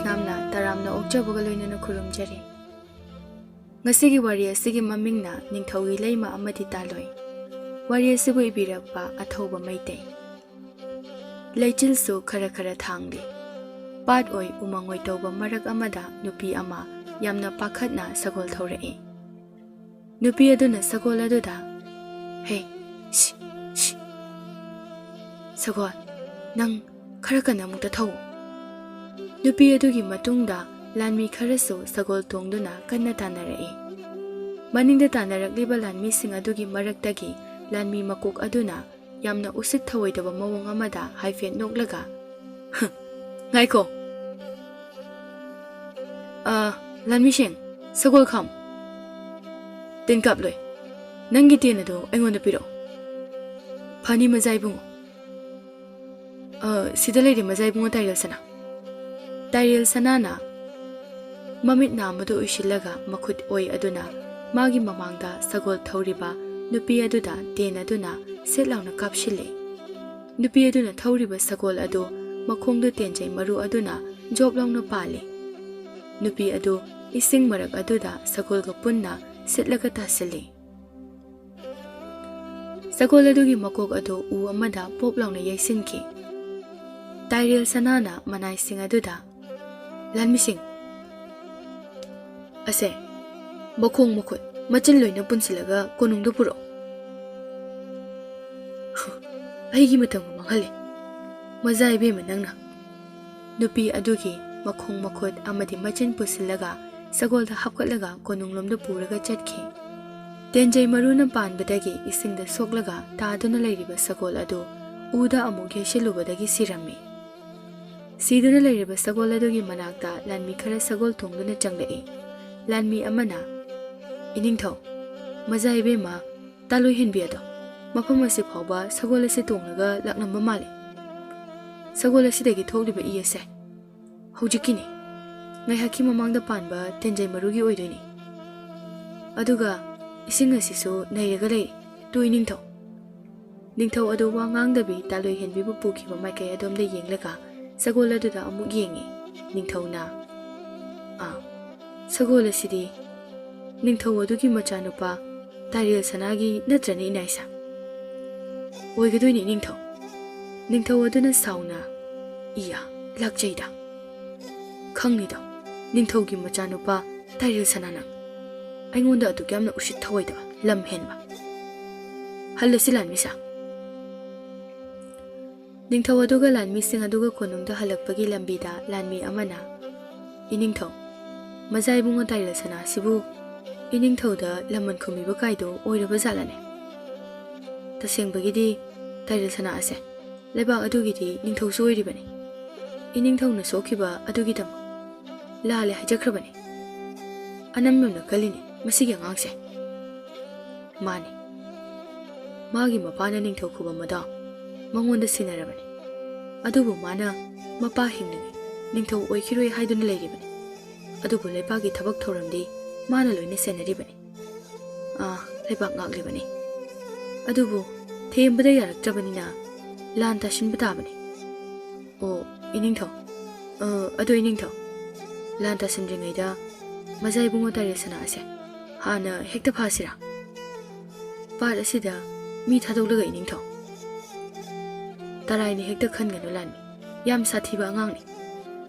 नामना तारामना ओक्चबगा लोइनना खुरुमजरी ngasi wari asigi mamingna ningthawi leima amadi taloi wari asibu ibirakpa athoba maitei leichil su khara khara thangli pat oi umangoi toba marak amada nupi ama yamna pakhatna sagol thorei nupi aduna sagol aduda he sagol nang khara kana mukta thau nupi adugi matungda lanmi kharasu sagol tongduna kanna tanarei maningda tanarakliba lanmi sing adugi maraktagi lanmi makok aduna yamna usit thawoidaba mawong amada haifen noklaga ngaiko lanmi sing sagol kham tinkap loi nangi tenado aingonda piro phani mazai bungo sidalai de mazai bungo tairel sanana mamit namadu ushilaga makhut oi aduna magi mamangda sagol thoriba nupi aduda ten aduna setlauna kapshile nupi aduna thoriba sagol adu makhongdu tenjai maru aduna joblongna pale nupi adu ising marak aduda sagol ga punna setlaga tasile sagol adugi makok adu u amada poplauna yaisinki tairel sanana manai sing aduda lanmi sing ase makhong makhut machin loina punsilaga konungdu puro aigi matang manghale mazai be manangna nupi adugi makhong makhut amadi machin pusilaga sagolda hapkatlaga konunglomda puraga chatki tenjai maruna panbadagi isingda soklaga taaduna leiriba sagol adu uda amuk yeshilubadagi sirami siduna leiriba sagol adugi manakta lanmi khara sagol tongduna changlei lanmi amana iningthau mazai be ma taloi hinbiado mafam asi phawba sagol asi tongnaga laknamba male sagol asi dagi thokliba iyase hojikini ngai haki mamangda panba tenjai marugi oidoini aduga ising asi so nairaga lei tu ningthau adu wa ngangdabi taloi hinbibu pukhiba maikai adomda yenglaga sagol aduda amuk yengi ningthau na sagol asidi ningthau adugi machanupa tairel sanagi natrani inaisa oigadoini ningthau aduna sauna iya lakjaida khangnido ningthaugi machanupa tairel sanana aingonda adu kyamna ushit thawaida lam henba halasi lanmisa ningthau aduga lanmi sing aduga konungda halakpagi lambida lanmi amana iningthau mazai bungo tairel sana sibu iningthauda lamman khumiba kaido oiraba zalane tasengbagidi tairel sana ase leba adugidi ningthau soiribani iningthauna sokhiba adugidam lale hajakrabani anamyamna kalini masigi angangse mani magi mapana ningthau khuba mada mangonda sinarabani adubu mana mapa himni ningthau oikhiroi haiduna leiribani adubu lebagi thabak thoramdi mana loine senaribani lebak ngaklibani adubu thembada yaraktrabanina lan tashinba tabani o iningthau iningthau lan tasindringaida mazai bungo tairel sana ase hana hekta phasira par asida mi thadoglaga iningthau tarai ni hekta khanganu lanmi yam sathiba angangni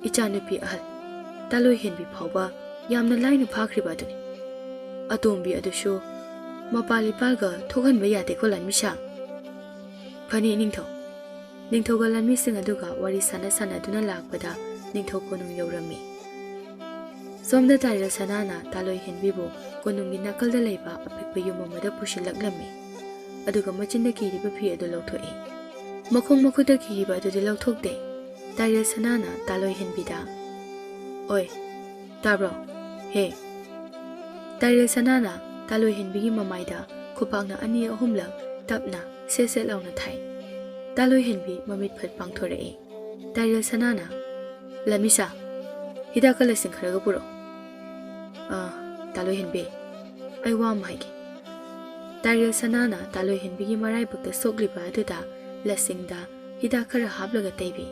ichanupi ahal taloi henbi phawba yamna laina phakriba aduni atombi adushu mapali palga thokhanba yate ko lanmi sa phani ningthau ga lanmi sing aduga wari sana duna lakpada ningthau konung yorami somda tairel sanana taloi henbibu konungi nakalda leiba apikpa yumamada pushilaklammi aduga machinda kiriba phi adu lawthoi makhong makhuda kiriba adu lawthokte tairel sanana taloi henbida oi tabro he tairel sanana taloi henbigi mamaida khupangna ani ahumlak tapna sese launa thai taloi henbi mamit phat pangthorei tairel sanana lamisa hidakala singkharaga puro taloi henbi aiwa maigi tairel sanana taloi henbigi marai bukta sogliba aduda lasingda hidakara hablaga taibi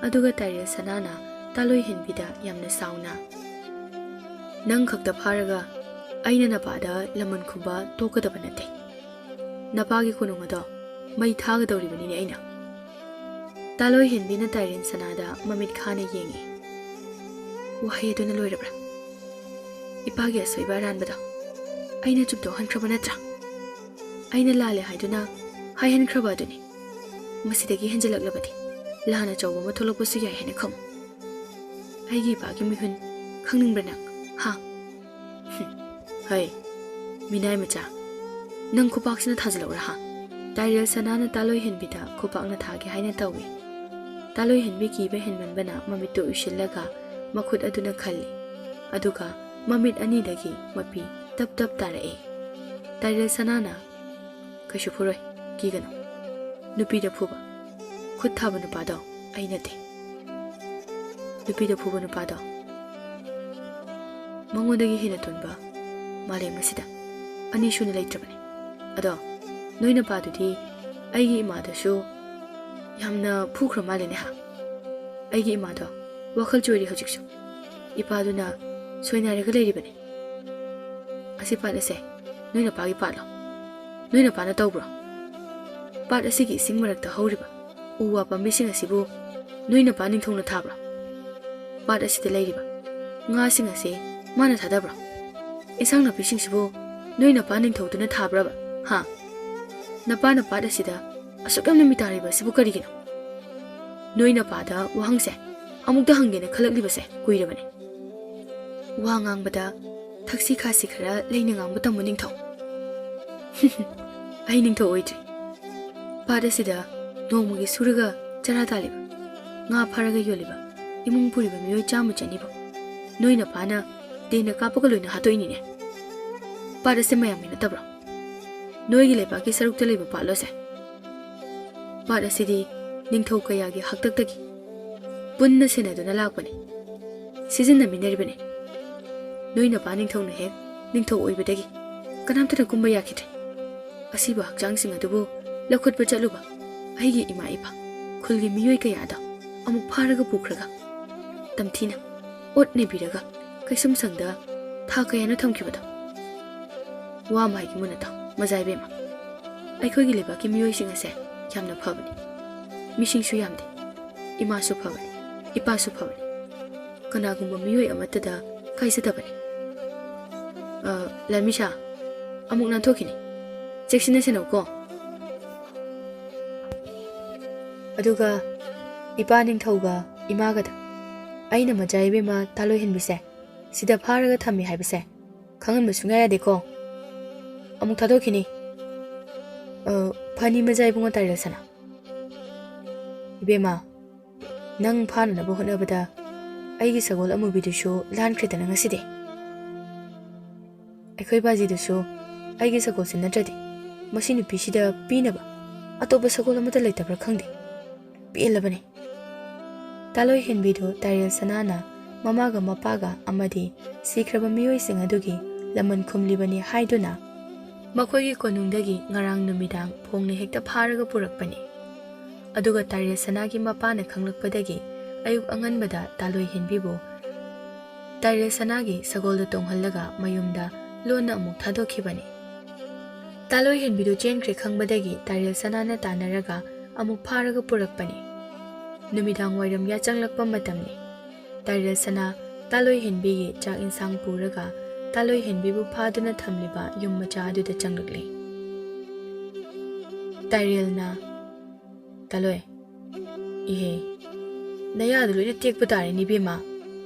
aduga tairel sanana ꯇꯥꯂꯣꯏ ꯍꯦꯟꯕꯤꯗ ꯌꯥꯝꯅ ꯁꯥꯎꯅ ꯅꯪ ꯈꯛꯇ ꯐꯥꯔꯒ ꯑꯩꯅ ꯅꯄꯥꯗ ꯂꯃꯟ ꯈꯨꯝꯕ ꯇꯣꯛꯀꯗꯕ ꯅꯠꯇꯦ ꯅꯄꯥꯒꯤ ꯀꯣꯅꯨꯡ ꯑꯗꯣ ꯃꯩ ꯊꯥꯒꯗꯧꯔꯤꯕꯅꯤꯅꯦ ꯑꯩꯅ ꯇꯥꯂꯣꯏ ꯍꯦꯟꯕꯤꯅ ꯇꯥꯏꯔꯦꯟ ꯁꯅꯥꯗ ꯃꯃꯤꯠ ꯈꯥꯅ ꯌꯦꯡꯉꯤ ꯋꯥꯍꯩ ꯑꯗꯨꯅ ꯂꯣꯏꯔꯕ꯭ꯔꯥ ꯏꯄꯥꯒꯤ ꯑꯁꯣꯏꯕ ꯑꯔꯥꯟꯕꯗꯣ ꯑꯩꯅ ꯆꯨꯝꯊꯣꯛꯍꯟꯈ꯭ꯔꯕ ꯅꯠꯇ꯭ꯔꯥ ꯑꯩꯅ ꯂꯥꯜꯂꯦ ꯍꯥꯏꯗꯨꯅ ꯍꯥꯏꯍꯟꯈ꯭ꯔꯕ ꯑꯗꯨꯅꯤ ꯃꯁꯤꯗꯒꯤ ꯍꯦꯟꯖꯜꯂꯛꯂꯕꯗꯤ ꯂꯥꯟ ꯑꯆꯧꯕ ꯑꯃ ꯊꯣꯛꯂꯛꯄꯁꯨ ꯌꯥꯏ ꯍꯥꯏꯅ ꯈꯪꯉꯨ ꯑꯩꯒꯤ ꯏꯄꯥꯒꯤ ꯃꯤꯍꯨꯟ ꯈꯪꯅꯤꯡꯕ꯭ꯔꯥ ꯅꯪ ꯍꯥ ꯍꯩ ꯃꯤꯅꯥꯏ ꯃꯆꯥ ꯅꯪ ꯈꯨꯄꯥꯛꯁꯤꯅ ꯊꯥꯖꯤꯜꯂꯛꯎꯔꯥ ꯍꯥ ꯇꯥꯏꯔꯦꯜ ꯁꯅꯥꯅ ꯇꯥꯂꯣꯏ ꯍꯦꯟꯕꯤꯗ ꯈꯨꯄꯥꯛꯅ ꯊꯥꯒꯦ ꯍꯥꯏꯅ ꯇꯧꯏ ꯇꯥꯂꯣꯏ ꯍꯦꯟꯕꯤ ꯀꯤꯕ ꯍꯦꯟꯃꯟꯕꯅ ꯃꯃꯤꯠꯇꯨ ꯎꯏꯁꯤꯜꯂꯒ ꯃꯈꯨꯠ ꯑꯗꯨꯅ ꯈꯜꯂꯤ ꯑꯗꯨꯒ ꯃꯃꯤꯠ ꯑꯅꯤꯗꯒꯤ ꯃꯄꯤ ꯇꯞ ꯇꯞ ꯇꯥꯔꯛꯏ ꯇꯥꯏꯔꯦꯜ ꯁꯅꯥꯅ ꯀꯩꯁꯨ ꯐꯨꯔꯣꯏ ꯀꯤꯒꯅꯨ ꯅꯨꯄꯤꯗ ꯐꯨꯕ ꯈꯨꯠ ꯊꯥꯕ ꯅꯨꯄꯥꯗꯣ ꯑꯩ ꯅꯠꯇꯦ ꯅꯨꯄꯤꯗ ꯐꯨꯕ ꯅꯨꯄꯥꯗꯣ ꯃꯉꯣꯟꯗꯒꯤ ꯍꯦꯟꯅ ꯇꯣꯟꯕ ꯃꯥꯂꯦꯝ ꯑꯁꯤꯗ ꯑꯅꯤ ꯁꯨꯅ ꯂꯩꯇ꯭ꯔꯕꯅꯤ ꯑꯗꯣ ꯅꯣꯏ ꯅꯄꯥꯗꯨꯗꯤ ꯑꯩꯒꯤ ꯏꯃꯥꯗꯁꯨ ꯌꯥꯝꯅ ꯐꯨꯈ꯭ꯔ ꯃꯥꯜꯂꯦꯅꯦ ꯍꯥ ꯑꯩꯒꯤ ꯏꯃꯥꯗꯣ ꯋꯥꯈꯜ ꯆꯣꯏꯔꯤ ꯍꯧꯖꯤꯛꯁꯨ ꯏꯄꯥꯗꯨꯅ ꯁꯣꯏꯅꯥꯏꯔꯒ ꯂꯩꯔꯤꯕꯅꯤ ꯑꯁꯤ ꯄꯥꯠ ꯑꯁꯦ ꯅꯣꯏ ꯅꯄꯥꯒꯤ ꯄꯥꯠꯂꯣ ꯅꯣꯏ ꯅꯄꯥꯅ ꯇꯧꯕ꯭ꯔꯣ ꯄꯥꯠ ꯑꯁꯤꯒꯤ ꯏꯁꯤꯡ ꯃꯔꯛꯇ ꯍꯧꯔꯤꯕ ꯎ ꯋꯥ ꯄꯥꯝꯕꯤꯁꯤꯡ ꯑꯁꯤꯕꯨ ꯅꯣꯏ ꯅꯄꯥ ꯅꯤꯡꯊꯧꯅ ꯊꯥꯕ꯭ꯔꯣ ꯄꯥꯠ ꯑꯁꯤꯗ ꯂꯩꯔꯤꯕ ꯉꯥꯁꯤꯡ ꯑꯁꯤ ꯃꯥꯅ ꯊꯥꯗꯕ꯭ꯔꯣ ꯏꯟꯁꯥꯡ ꯅꯥꯄꯤꯁꯤꯡꯁꯤꯕꯨ ꯅꯣꯏ ꯅꯄꯥ ꯅꯤꯡꯊꯧꯗꯨꯅ ꯊꯥꯕ꯭ꯔꯕ ꯍꯥ ꯅꯄꯥꯅ ꯄꯥꯠ ꯑꯁꯤꯗ ꯑꯁꯨꯛ ꯌꯥꯝꯅ ꯃꯤꯇꯥꯔꯤꯕ ꯑꯁꯤꯕꯨ ꯀꯔꯤꯒꯤꯅꯣ ꯅꯣꯏ ꯅꯄꯥꯗ ꯋꯥꯍꯪꯁꯦ ꯑꯃꯨꯛꯇ ꯍꯪꯒꯦꯅ ꯈꯜꯂꯛꯂꯤꯕꯁꯦ ꯀꯨꯏꯔꯕꯅꯤ ꯋꯥ ꯉꯥꯡꯕꯗ ꯊꯛꯁꯤ ꯈꯥꯁꯤ ꯈꯔ ꯂꯩꯅ ꯉꯥꯡꯕ ꯇꯝꯃꯨ ꯅꯤꯡꯊꯧ ꯑꯩ ꯅꯤꯡꯊꯧ ꯑꯣꯏꯗ꯭ꯔꯤ ꯄꯥꯠ ꯑꯁꯤꯗ ꯅꯣꯡꯃꯒꯤ ꯁꯨꯔꯒ ꯆꯔꯥ ꯇꯥꯜꯂꯤꯕ ꯉꯥ ꯐꯥꯔꯒ ꯌꯣꯜꯂꯤꯕ ꯏꯃꯨꯡ ꯄꯨꯔꯤꯕ ꯃꯤꯑꯣꯏ 100-200 ꯅꯣꯏ ꯅꯄꯥꯅ ꯇꯦꯟꯅ ꯀꯥꯞꯄꯒ ꯂꯣꯏꯅ ꯍꯥꯠꯇꯣꯛꯏꯅꯤꯅꯦ ꯄꯥꯠ ꯑꯁꯤ ꯃꯌꯥꯝꯒꯤ ꯅꯠꯇꯕ꯭ꯔꯣ ꯅꯣꯏꯒꯤ ꯂꯩꯕꯥꯛꯀꯤ ꯁꯔꯨꯛꯇ ꯂꯩꯕ ꯄꯥꯠꯂꯣꯁꯦ ꯄꯥꯠ ꯑꯁꯤꯗꯤ ꯅꯤꯡꯊꯧ ꯀꯌꯥꯒꯤ ꯍꯥꯛꯇꯛꯇꯒꯤ ꯄꯨꯟꯅ ꯁꯦꯟꯅꯗꯨꯅ ꯂꯥꯛꯄꯅꯤ ꯁꯤꯖꯤꯟꯅꯃꯤꯟꯅꯔꯤꯕꯅꯤ ꯅꯣꯏ ꯅꯄꯥ ꯅꯤꯡꯊꯧꯅ ꯍꯦꯛ ꯅꯤꯡꯊꯧ ꯑꯣꯏꯕꯗꯒꯤ ꯀꯅꯥꯝꯇꯅ ꯀꯨꯝꯕ ꯌꯥꯈꯤꯗ꯭ꯔꯦ ꯑꯁꯤꯕ ꯍꯛꯆꯥꯡꯁꯤꯡ ꯑꯗꯨꯕꯨ ꯂꯧꯈꯠꯄ ꯆꯠꯂꯨꯕ ꯑꯩꯒꯤ ꯏꯃꯥ ꯏꯄꯥ ꯈꯨꯜꯒꯤ ꯃꯤꯑꯣꯏ ꯀꯌꯥꯗꯣ ꯑꯃꯨꯛ ꯐꯥꯔꯒ ꯄꯨꯈ꯭ꯔꯒ ꯇꯝꯊꯤꯅ ꯑꯣꯠ ꯅꯩꯕꯤꯔꯒ ꯀꯩꯁꯨꯝꯁꯪꯗ ꯊꯥ ꯀꯌꯥꯅ ꯊꯝꯈꯤꯕꯗꯣ ꯋꯥ ꯑꯃ ꯍꯥꯏꯒꯦ ꯃꯨꯟꯅ ꯇꯥꯎ ꯃꯖꯥꯏꯕꯦꯝꯃ ꯑꯩꯈꯣꯏꯒꯤ ꯂꯩꯕꯥꯛꯀꯤ ꯃꯤꯑꯣꯏꯁꯤꯡ ꯑꯁꯦ ꯌꯥꯝꯅ ꯐꯕꯅꯤ ꯃꯤꯁꯤꯡꯁꯨ ꯌꯥꯝꯗꯦ ꯏꯃꯥꯁꯨ ꯐꯕꯅꯤ ꯏꯄꯥꯁꯨ ꯐꯕꯅꯤ ꯀꯅꯥꯒꯨꯝꯕ ꯃꯤꯑꯣꯏ ꯑꯃꯠꯇꯗ ꯀꯥꯏꯖꯗꯕꯅꯤ ꯂꯥꯟꯃꯤꯁꯥ ꯑꯃꯨꯛ ꯅꯥꯟꯊꯣꯛꯈꯤꯅꯤ ꯆꯦꯛꯁꯤꯟꯅ ꯁꯦꯟꯅꯧꯀꯣ ꯑꯗꯨꯒ ꯏꯄꯥ ꯅꯤꯡꯊꯧꯒ ꯏꯃꯥꯒꯗ ꯑꯩꯅ ꯃꯖꯥꯏꯕꯦꯝꯃ ꯇꯥꯂꯣꯏ ꯍꯦꯟꯕꯤꯁꯦ ꯁꯤꯗ ꯐꯥꯔꯒ ꯊꯝꯃꯤ ꯍꯥꯏꯕꯁꯦ ꯈꯪꯍꯟꯕ ꯁꯨꯡꯌꯥ ꯌꯥꯗꯦꯀꯣ ꯑꯃꯨꯛ ꯊꯥꯗꯣꯛꯈꯤꯅꯤ ꯐꯅꯤ ꯃꯖꯥ ꯏꯕꯨꯡꯉꯣ ꯇꯥꯏꯔꯦꯜ ꯁꯅꯥ 이베마, ꯅꯪ ꯐꯥꯅꯅꯕ ꯍꯣꯠꯅꯕꯗ ꯑꯩꯒꯤ ꯁꯒꯣꯜ ꯑꯃꯨꯕꯤꯗꯨꯁꯨ ꯂꯥꯟꯈ꯭ꯔꯦꯗꯅ ꯉꯁꯤꯗꯤ ꯑꯩꯈꯣꯏ ꯕꯥꯖꯤꯗꯨꯁꯨ ꯑꯩꯒꯤ ꯁꯒꯣꯜꯁꯤ ꯅꯠꯇ꯭ꯔꯗꯤ ꯃꯁꯤ ꯅꯨꯄꯤꯁꯤꯗ ꯄꯤꯅꯕ ꯑꯇꯣꯞꯄ ꯁꯒꯣꯜ ꯑꯃꯠꯇ ꯂꯩꯇꯕ꯭ꯔꯥ ꯈꯪꯗꯦ ꯄꯦꯜꯂꯕꯅꯤ ꯇꯥꯂꯣꯏ ꯍꯦꯟꯕꯤꯗꯨ ꯇꯥꯏꯔꯦꯜ ꯁꯅꯥꯅ ꯃꯃꯥꯒ ꯃꯄꯥꯒ ꯑꯃꯗꯤ ꯁꯤꯈ꯭ꯔꯕ ꯃꯤꯑꯣꯏꯁꯤꯡ ꯑꯗꯨꯒꯤ ꯂꯃꯟ ꯈꯨꯝꯂꯤꯕꯅꯤ ꯍꯥꯏꯗꯨꯅ ꯃꯈꯣꯏꯒꯤ ꯀꯣꯅꯨꯡꯗꯒꯤ ꯉꯔꯥꯡ ꯅꯨꯃꯤꯗꯥꯡ ꯐꯣꯡꯅ ꯍꯦꯛꯇ ꯐꯥꯔꯒ ꯄꯨꯔꯛꯄꯅꯤ ꯑꯗꯨꯒ ꯇꯥꯏꯔꯦꯜ ꯁꯅꯥꯒꯤ ꯃꯄꯥꯅ ꯈꯪꯂꯛꯄꯗꯒꯤ ꯑꯌꯨꯛ ꯑꯉꯟꯕꯗ ꯇꯥꯂꯣꯏ ꯍꯦꯟꯕꯤꯕꯨ ꯇꯥꯏꯔꯦꯜ ꯁꯅꯥꯒꯤ ꯁꯒꯣꯜꯗ ꯇꯣꯡꯍꯜꯂꯒ ꯃꯌꯨꯝꯗ ꯂꯣꯟꯅ ꯑꯃꯨꯛ ꯊꯥꯗꯣꯛꯈꯤꯕꯅꯤ ꯇꯥꯂꯣꯏ ꯍꯦꯟꯕꯤꯗꯨ ꯆꯦꯟꯈ꯭ꯔꯦ ꯈꯪꯕꯗꯒꯤ ꯇꯥꯏꯔꯦꯜ ꯁꯅꯥꯅ ꯇꯥꯟꯅꯔꯒ ꯑꯃꯨꯛ ꯐꯥꯔꯒ ꯄꯨꯔꯛꯄꯅꯤ ꯅꯨꯃꯤꯗꯥꯡ ꯋꯥꯏꯔꯝ ꯌꯥꯆꯪꯂꯛꯄ ꯃꯇꯝꯅꯤ ꯇꯥꯏꯔꯦꯜ ꯁꯅꯥ ꯇꯥꯂꯣꯏ ꯍꯦꯟꯕꯤꯒꯤ ꯆꯥꯛ ꯏꯟꯁꯥꯡ ꯄꯨꯔꯒ ꯇꯥꯂꯣꯏ ꯍꯦꯟꯕꯤꯕꯨ ꯐꯥꯗꯨꯅ ꯊꯝꯂꯤꯕ ꯌꯨꯝ ꯃꯆꯥ ꯑꯗꯨꯗ ꯆꯪꯂꯛꯂꯤ ꯇꯥꯏꯔꯦꯜꯅ ꯇꯥꯂꯣꯏ 이해 나야도 로이나 떼ꯛꯄ ꯇꯥꯔꯦꯅꯦ ꯏꯕꯦꯝꯃ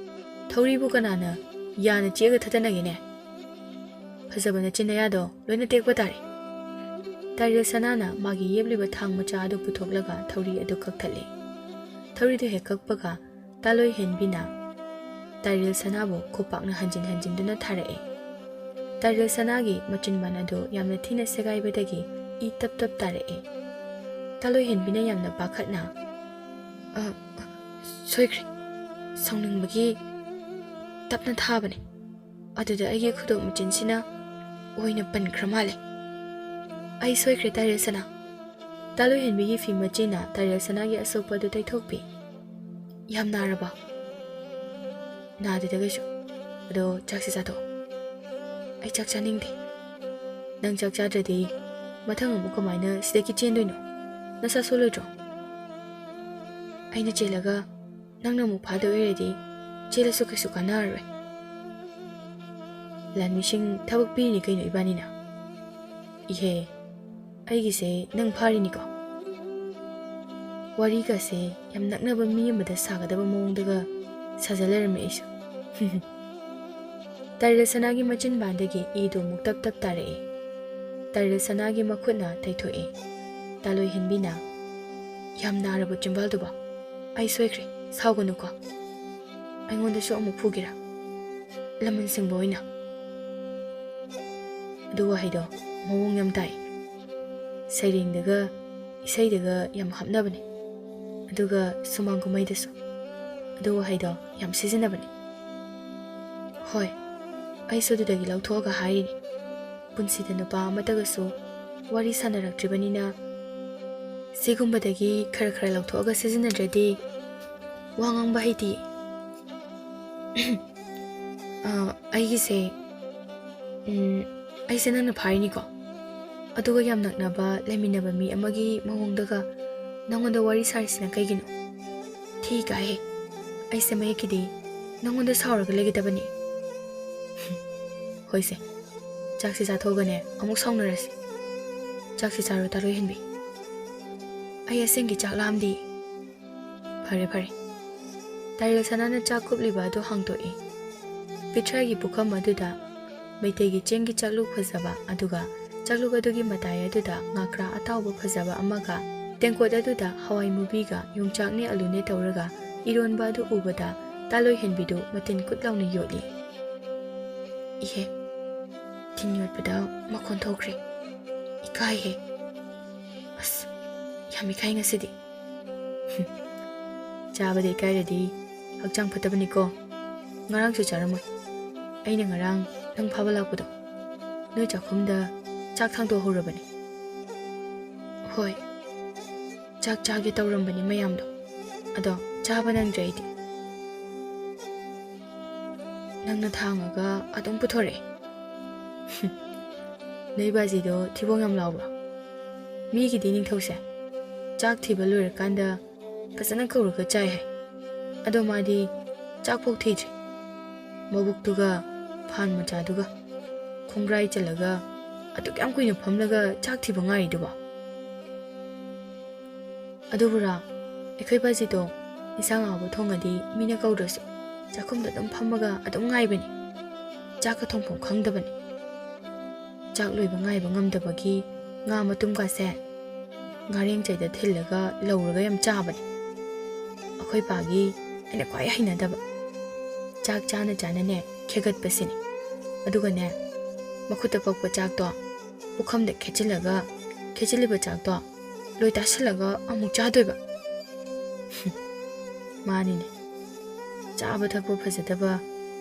ꯊꯧꯔꯤꯕꯨ ꯀꯅꯥꯅ ꯌꯥꯅ ꯆꯦꯛꯑꯒ ꯊꯠꯇꯅꯒꯦꯅꯦ ꯐꯖꯕ ꯅꯆꯤꯟ ꯅꯌꯥꯗꯣ ꯂꯣꯏꯅ ꯇꯦꯛꯄ ꯇꯥꯔꯦ ꯇꯥꯏꯔꯦꯜ ꯁꯅꯥꯅ ꯃꯥꯒꯤ ꯌꯦꯞꯂꯤꯕ ꯊꯥꯡ ꯃꯆꯥ ꯑꯗꯨ ꯄꯨꯊꯣꯛꯂꯒ ꯊꯧꯔꯤ ꯑꯗꯨ ꯀꯛꯊꯠꯂꯤ ꯊꯧꯔꯤꯗꯨ ꯍꯦꯛ ꯀꯛꯄꯒ ꯇꯥꯂꯣꯏ ꯍꯦꯟꯕꯤꯅ ꯇꯥꯏꯔꯦꯜ ꯁꯅꯥꯕꯨ ꯈꯨꯄꯥꯛꯅ ꯍꯟꯖꯤꯟ ꯍꯟꯖꯤꯟꯗꯨꯅ ꯊꯥꯔꯛꯏ ꯇꯥꯏꯔꯦꯜ ꯁꯅꯥꯒꯤ ꯃꯆꯤꯟꯕꯥꯟ ꯑꯗꯨ ꯌꯥꯝꯅ ꯊꯤꯅ ꯁꯦꯒꯥꯏꯕꯗꯒꯤ ꯏ ꯇꯞ ꯇꯞ ꯇꯥꯔꯛꯏ ꯇꯥꯂꯣꯏ ꯍꯦꯟꯕꯤꯅ ꯌꯥꯝꯅ ꯄꯥꯈꯠꯅ ꯁꯣꯏꯈ꯭ꯔꯦ ꯁꯥꯎꯅꯤꯡꯕꯒꯤ ꯇꯞꯅ ꯊꯥꯕꯅꯤ ꯑꯗꯨꯗ ꯑꯩꯒꯤ ꯈꯨꯗꯣꯛ ꯃꯆꯤꯟꯁꯤꯅ ꯑꯣꯏꯅ ꯄꯟꯈ꯭ꯔ ꯃꯥꯜꯂꯦ ꯑꯩ ꯁꯣꯏꯈ꯭ꯔꯦ ꯇꯥꯏꯔꯦꯜ ꯁꯅꯥ ꯇꯥꯂꯣꯏ ꯍꯦꯟꯕꯤꯒꯤ ꯐꯤ ꯃꯆꯤꯅ ꯇꯥꯏꯔꯦꯜ ꯁꯅꯥꯒꯤ ꯑꯁꯣꯛꯄ ꯑꯗꯨ ꯇꯩꯊꯣꯛꯄꯤ ꯌꯥꯝ ꯅꯥꯔꯕ ꯅꯥꯗꯦꯗꯒꯩꯁꯨ ꯑꯗꯣ ꯆꯥꯛꯁꯤ ꯆꯥꯊꯣꯛꯑꯣ ꯑꯩ ꯆꯥꯛ ꯆꯥꯅꯤꯡꯗꯦ ꯅꯪ ꯆꯥꯛ ꯆꯥꯗ꯭ꯔꯗꯤ ꯃꯊꯪ ꯑꯃꯨꯛ ꯀꯃꯥꯏꯅ ꯁꯤꯗꯒꯤ ꯆꯦꯟꯗꯣꯏꯅꯣ ꯅꯁꯥ ꯁꯣꯜꯂꯣꯏꯗ꯭ꯔꯣ ꯑꯩꯅ ꯆꯦꯜꯂꯒ ꯅꯪꯅ ꯑꯃꯨꯛ ꯐꯥꯗꯣꯏ ꯑꯣꯏꯔꯗꯤ ꯆꯦꯜꯂꯁꯨ ꯀꯩꯁꯨ ꯀꯥꯟꯅꯔꯔꯣꯏ ꯂꯥꯟꯃꯤꯁꯤꯡ ꯊꯕꯛ ꯄꯤꯔꯤꯅꯤ ꯀꯩꯅꯣ ꯏꯕꯥꯅꯤꯅ ꯏꯍꯦ ꯑꯩꯒꯤꯁꯦ ꯅꯪ ꯐꯥꯔꯤꯅꯤꯀꯣ ꯋꯥꯔꯤꯒꯁꯦ ꯌꯥꯝ ꯅꯛꯅꯕ ꯃꯤ ꯑꯃꯗ ꯁꯥꯒꯗꯕ ꯃꯑꯣꯡꯗꯒ ꯁꯥꯖ ꯂꯩꯔꯝꯃꯦ ꯑꯩꯁꯨ ꯇꯔꯂꯁꯅꯥꯒꯤ ꯃꯆꯤꯟꯕꯥꯟꯗꯒꯤ ꯏꯗꯨ ꯑꯃꯨꯛ ꯇꯞ ꯇꯞ ꯇꯥꯔꯛꯏ ꯇꯔꯂꯁꯅꯥꯒꯤ ꯃꯈꯨꯠꯅ ꯇꯩꯊꯣꯛꯏ ꯇꯥꯂꯣꯏꯍꯦꯟꯕꯤꯅ ꯌꯥꯝ ꯅꯥꯔꯕ ꯆꯤꯝꯕꯥꯜꯗꯨꯕꯣ ꯑꯩ ꯁꯣꯏꯈ꯭ꯔꯦ ꯁꯥꯎꯒꯅꯨꯀꯣ ꯑꯩꯉꯣꯟꯗꯁꯨ ꯑꯃꯨꯛ ꯐꯨꯒꯦꯔꯥ ꯂꯃꯟ ꯁꯤꯡꯕ ꯑꯣꯏꯅ ꯑꯗꯨ ꯋꯥꯍꯩꯗꯣ ꯃꯑꯣꯡ ꯌꯥꯝ ꯇꯥꯏ ꯁꯩꯔꯦꯡꯗꯒ ꯏꯁꯩꯗꯒ ꯌꯥꯝ ꯍꯥꯞꯅꯕꯅꯤ ꯑꯗꯨꯒ ꯁꯨꯃꯥꯡ ꯀꯨꯝꯍꯩꯗꯁꯨ ꯑꯗꯨ ꯋꯥꯍꯩꯗꯣ ꯌꯥꯝ ꯁꯤꯖꯤꯟꯅꯕꯅꯤ ꯍꯣꯏ ꯑꯩꯁꯨ ꯑꯗꯨꯗꯒꯤ ꯂꯧꯊꯣꯛꯑꯒ ꯍꯥꯏꯔꯤꯅꯤ ꯄꯨꯟꯁꯤꯗ ꯅꯨꯄꯥ ꯑꯃꯇꯒꯁꯨ ꯋꯥꯔꯤ ꯁꯥꯟꯅꯔꯛꯇ꯭ꯔꯤꯕꯅꯤꯅ ꯁꯤꯒꯨꯝꯕꯗꯒꯤ ꯈꯔ ꯈꯔ ꯂꯧꯊꯣꯛꯑꯒ ꯁꯤꯖꯤꯟꯅꯗ꯭ꯔꯗꯤ ꯋꯥ ꯉꯥꯡꯕ ꯍꯩꯇꯦ ꯑꯩꯒꯤꯁꯦ ꯑꯩꯁꯦ ꯅꯪꯅ ꯐꯥꯔꯤꯅꯤꯀꯣ ꯑꯗꯨꯒ ꯌꯥꯝ ꯅꯛꯅꯕ ꯂꯩꯃꯤꯟꯅꯕ ꯃꯤ ꯑꯃꯒꯤ ꯃꯑꯣꯡꯗꯒ ꯅꯪꯉꯣꯟꯗ ꯋꯥꯔꯤ ꯁꯥꯔꯤꯁꯤꯅ ꯀꯩꯒꯤꯅꯣ ꯊꯤ ꯀꯥꯏꯍꯦ ꯑꯩꯁꯦ ꯃꯌꯦꯛꯀꯤꯗꯤ ꯅꯪꯉꯣꯟꯗ ꯁꯥꯎꯔꯒ ꯂꯩꯒꯗꯕꯅꯤ ꯍꯣꯏꯁꯦ ꯆꯥꯛꯁꯤ ꯆꯥꯊꯣꯛꯑꯒꯅꯦ ꯑꯃꯨꯛ ꯁꯥꯎꯅꯔꯁꯤ ꯆꯥꯛꯁꯤ ꯆꯥꯔꯣ ꯇꯥꯂꯣꯏꯍꯦꯟꯕꯤ ꯑꯩ ꯑꯁꯦꯡꯒꯤ ꯆꯥꯛ ꯂꯥꯝꯗꯤ ꯐꯔꯦ ꯐꯔꯦ ꯇꯔꯂꯁꯅꯥꯅ ꯆꯥꯛ ꯀꯨꯞꯂꯤꯕ ꯑꯗꯨ ꯍꯥꯡꯗꯣꯛꯏ ꯄꯤꯊ꯭ꯔꯥꯏꯒꯤ ꯄꯨꯈꯝ ꯑꯗꯨꯗ ꯃꯩꯇꯩꯒꯤ ꯆꯦꯡꯒꯤ ꯆꯥꯛꯂꯨꯛ ꯐꯖꯕ ꯑꯗꯨꯒ ꯆꯥꯛꯂꯨꯛ ꯑꯗꯨꯒꯤ ꯃꯇꯥꯏ ꯑꯗꯨꯗ ꯉꯥꯀ꯭ꯔꯥ ꯑꯇꯥꯎꯕ ꯐꯖꯕ ꯑꯃꯒ ꯇꯦꯡꯀꯣꯠ ꯑꯗꯨꯗ ꯍꯋꯥꯏ ꯃꯨꯕꯤꯒ ꯌꯣꯡꯆꯥꯛꯅꯦ ꯑꯂꯨꯅꯦ ꯇꯧꯔꯒ ꯏꯔꯣꯟꯕ ꯑꯗꯨ ꯎꯕꯗ ꯇꯥꯂꯣꯏꯍꯦꯟꯕꯤꯗꯨ ꯃꯇꯤꯟ ꯀꯨꯠ ꯂꯥꯎꯅ ꯌꯣꯠꯂꯤ 이해 뒷엿보다 막혼 더그래 이카이해 아스 야미카이 ngasi디 자바데 이카이라디 학장 fattabaniको ngarangsu charamoi aina ngarang nang phaba lakpado noi chakhumda chak thangdo horabani hoi chak chage tawrambani mayamdo ado chaba nangdraidi nangna thangaga adum puthore nei bajido thibong yam lawbra migi di ningthause chak thiba loirakanda fasana kauraga chai hai ado madi chak phok thidri mabuktuga phan machaduga khongrai chalaga adu kyam kuina phamlaga chak thiba ngai duba adubura ekhoi bajido isang abu thongadi mina kaudrasu chakhumda dum phammaga adum ngai bani chak thongphom khangdabani chak loiba ngai ba ngamdabagi nga matum ka se ngareng chaida thillaga lawraga yam chabani akhoi pagi ane kwai hainadaba chak chana chana ne khegat pasini aduga ne makhuta pakpa chak to ukhamda khechiliba chak to loi tasilaga amuk chadoiba mani ne chaba thakpa phajadaba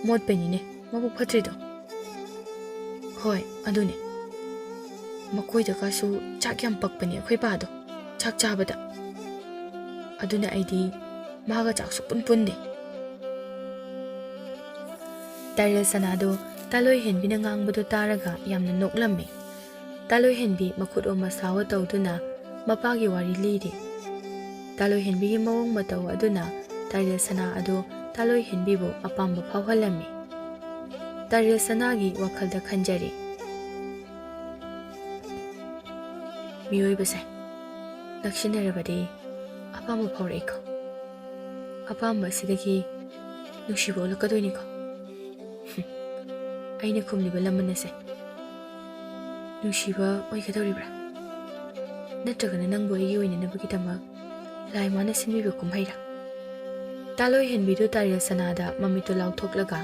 mot pani ne mabuk phatrido hoi adune makoi da kasu chak yam pakpani akhoi pa do chak chabada aduna aidi maga chak su punpunde Tarlasanado Taloyhenbi na ngangbado taraga yamna noklammi Taloyhenbi makhut o masawa tawduna mapagi wari liri Taloyhenbi gi mawong mataw aduna Tarlasana ado Taloyhenbi bo apamba phawhalammi Tarlasana gi wakhalda khanjari Miyoi base Nakshinarabadi apamba phawreiko Apamba sidagi nungsibo lakadoiniko aina khumliba lamanase nungsiba oikadoribra natragana nangbo aigi oinanabagi damak laimana sinbiba kumhaira Taloyhenbidu Tarlasanada mamito lauthoklaga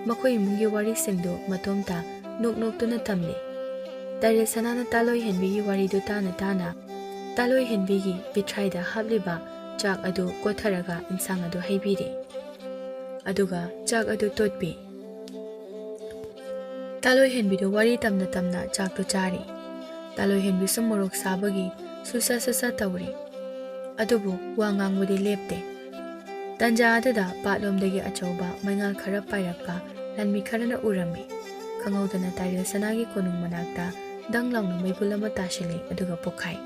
makhoi imungi wari singdo matomta noknoktuna tamli Tarlasanana Taloyhenbigi waridu tana Taloyhenbigi Pitraida habliba chak adu kotharaga insang adu haibiri aduga chak adu totpi Taloyhenbidu wari tamna chak tu chari Taloyhenbi sum morok sabagi susa tawri adubu wa ngangbudi lepte ꯇꯥꯟꯖꯥ ꯑꯗꯨꯗ ꯄꯥꯠꯂꯣꯝꯗꯒꯤ ꯑꯆꯧꯕ ꯃꯩꯉꯥꯜ ꯈꯔ ꯄꯥꯏꯔꯛꯄ ꯂꯥꯟꯃꯤ ꯈꯔꯅ ꯎꯔꯝꯃꯤ꯫ ꯈꯪꯍꯧꯗꯅ ꯇꯥꯏꯔꯦꯜ ꯁꯅꯥꯒꯤ ꯀꯣꯅꯨꯡ ꯃꯅꯥꯛꯇ ꯗꯪ ꯂꯥꯎꯅ ꯃꯩꯕꯨꯜ ꯑꯃ ꯇꯥꯁꯤꯜꯂꯤ ꯑꯗꯨꯒ ꯄꯣꯛꯈꯥꯏ꯫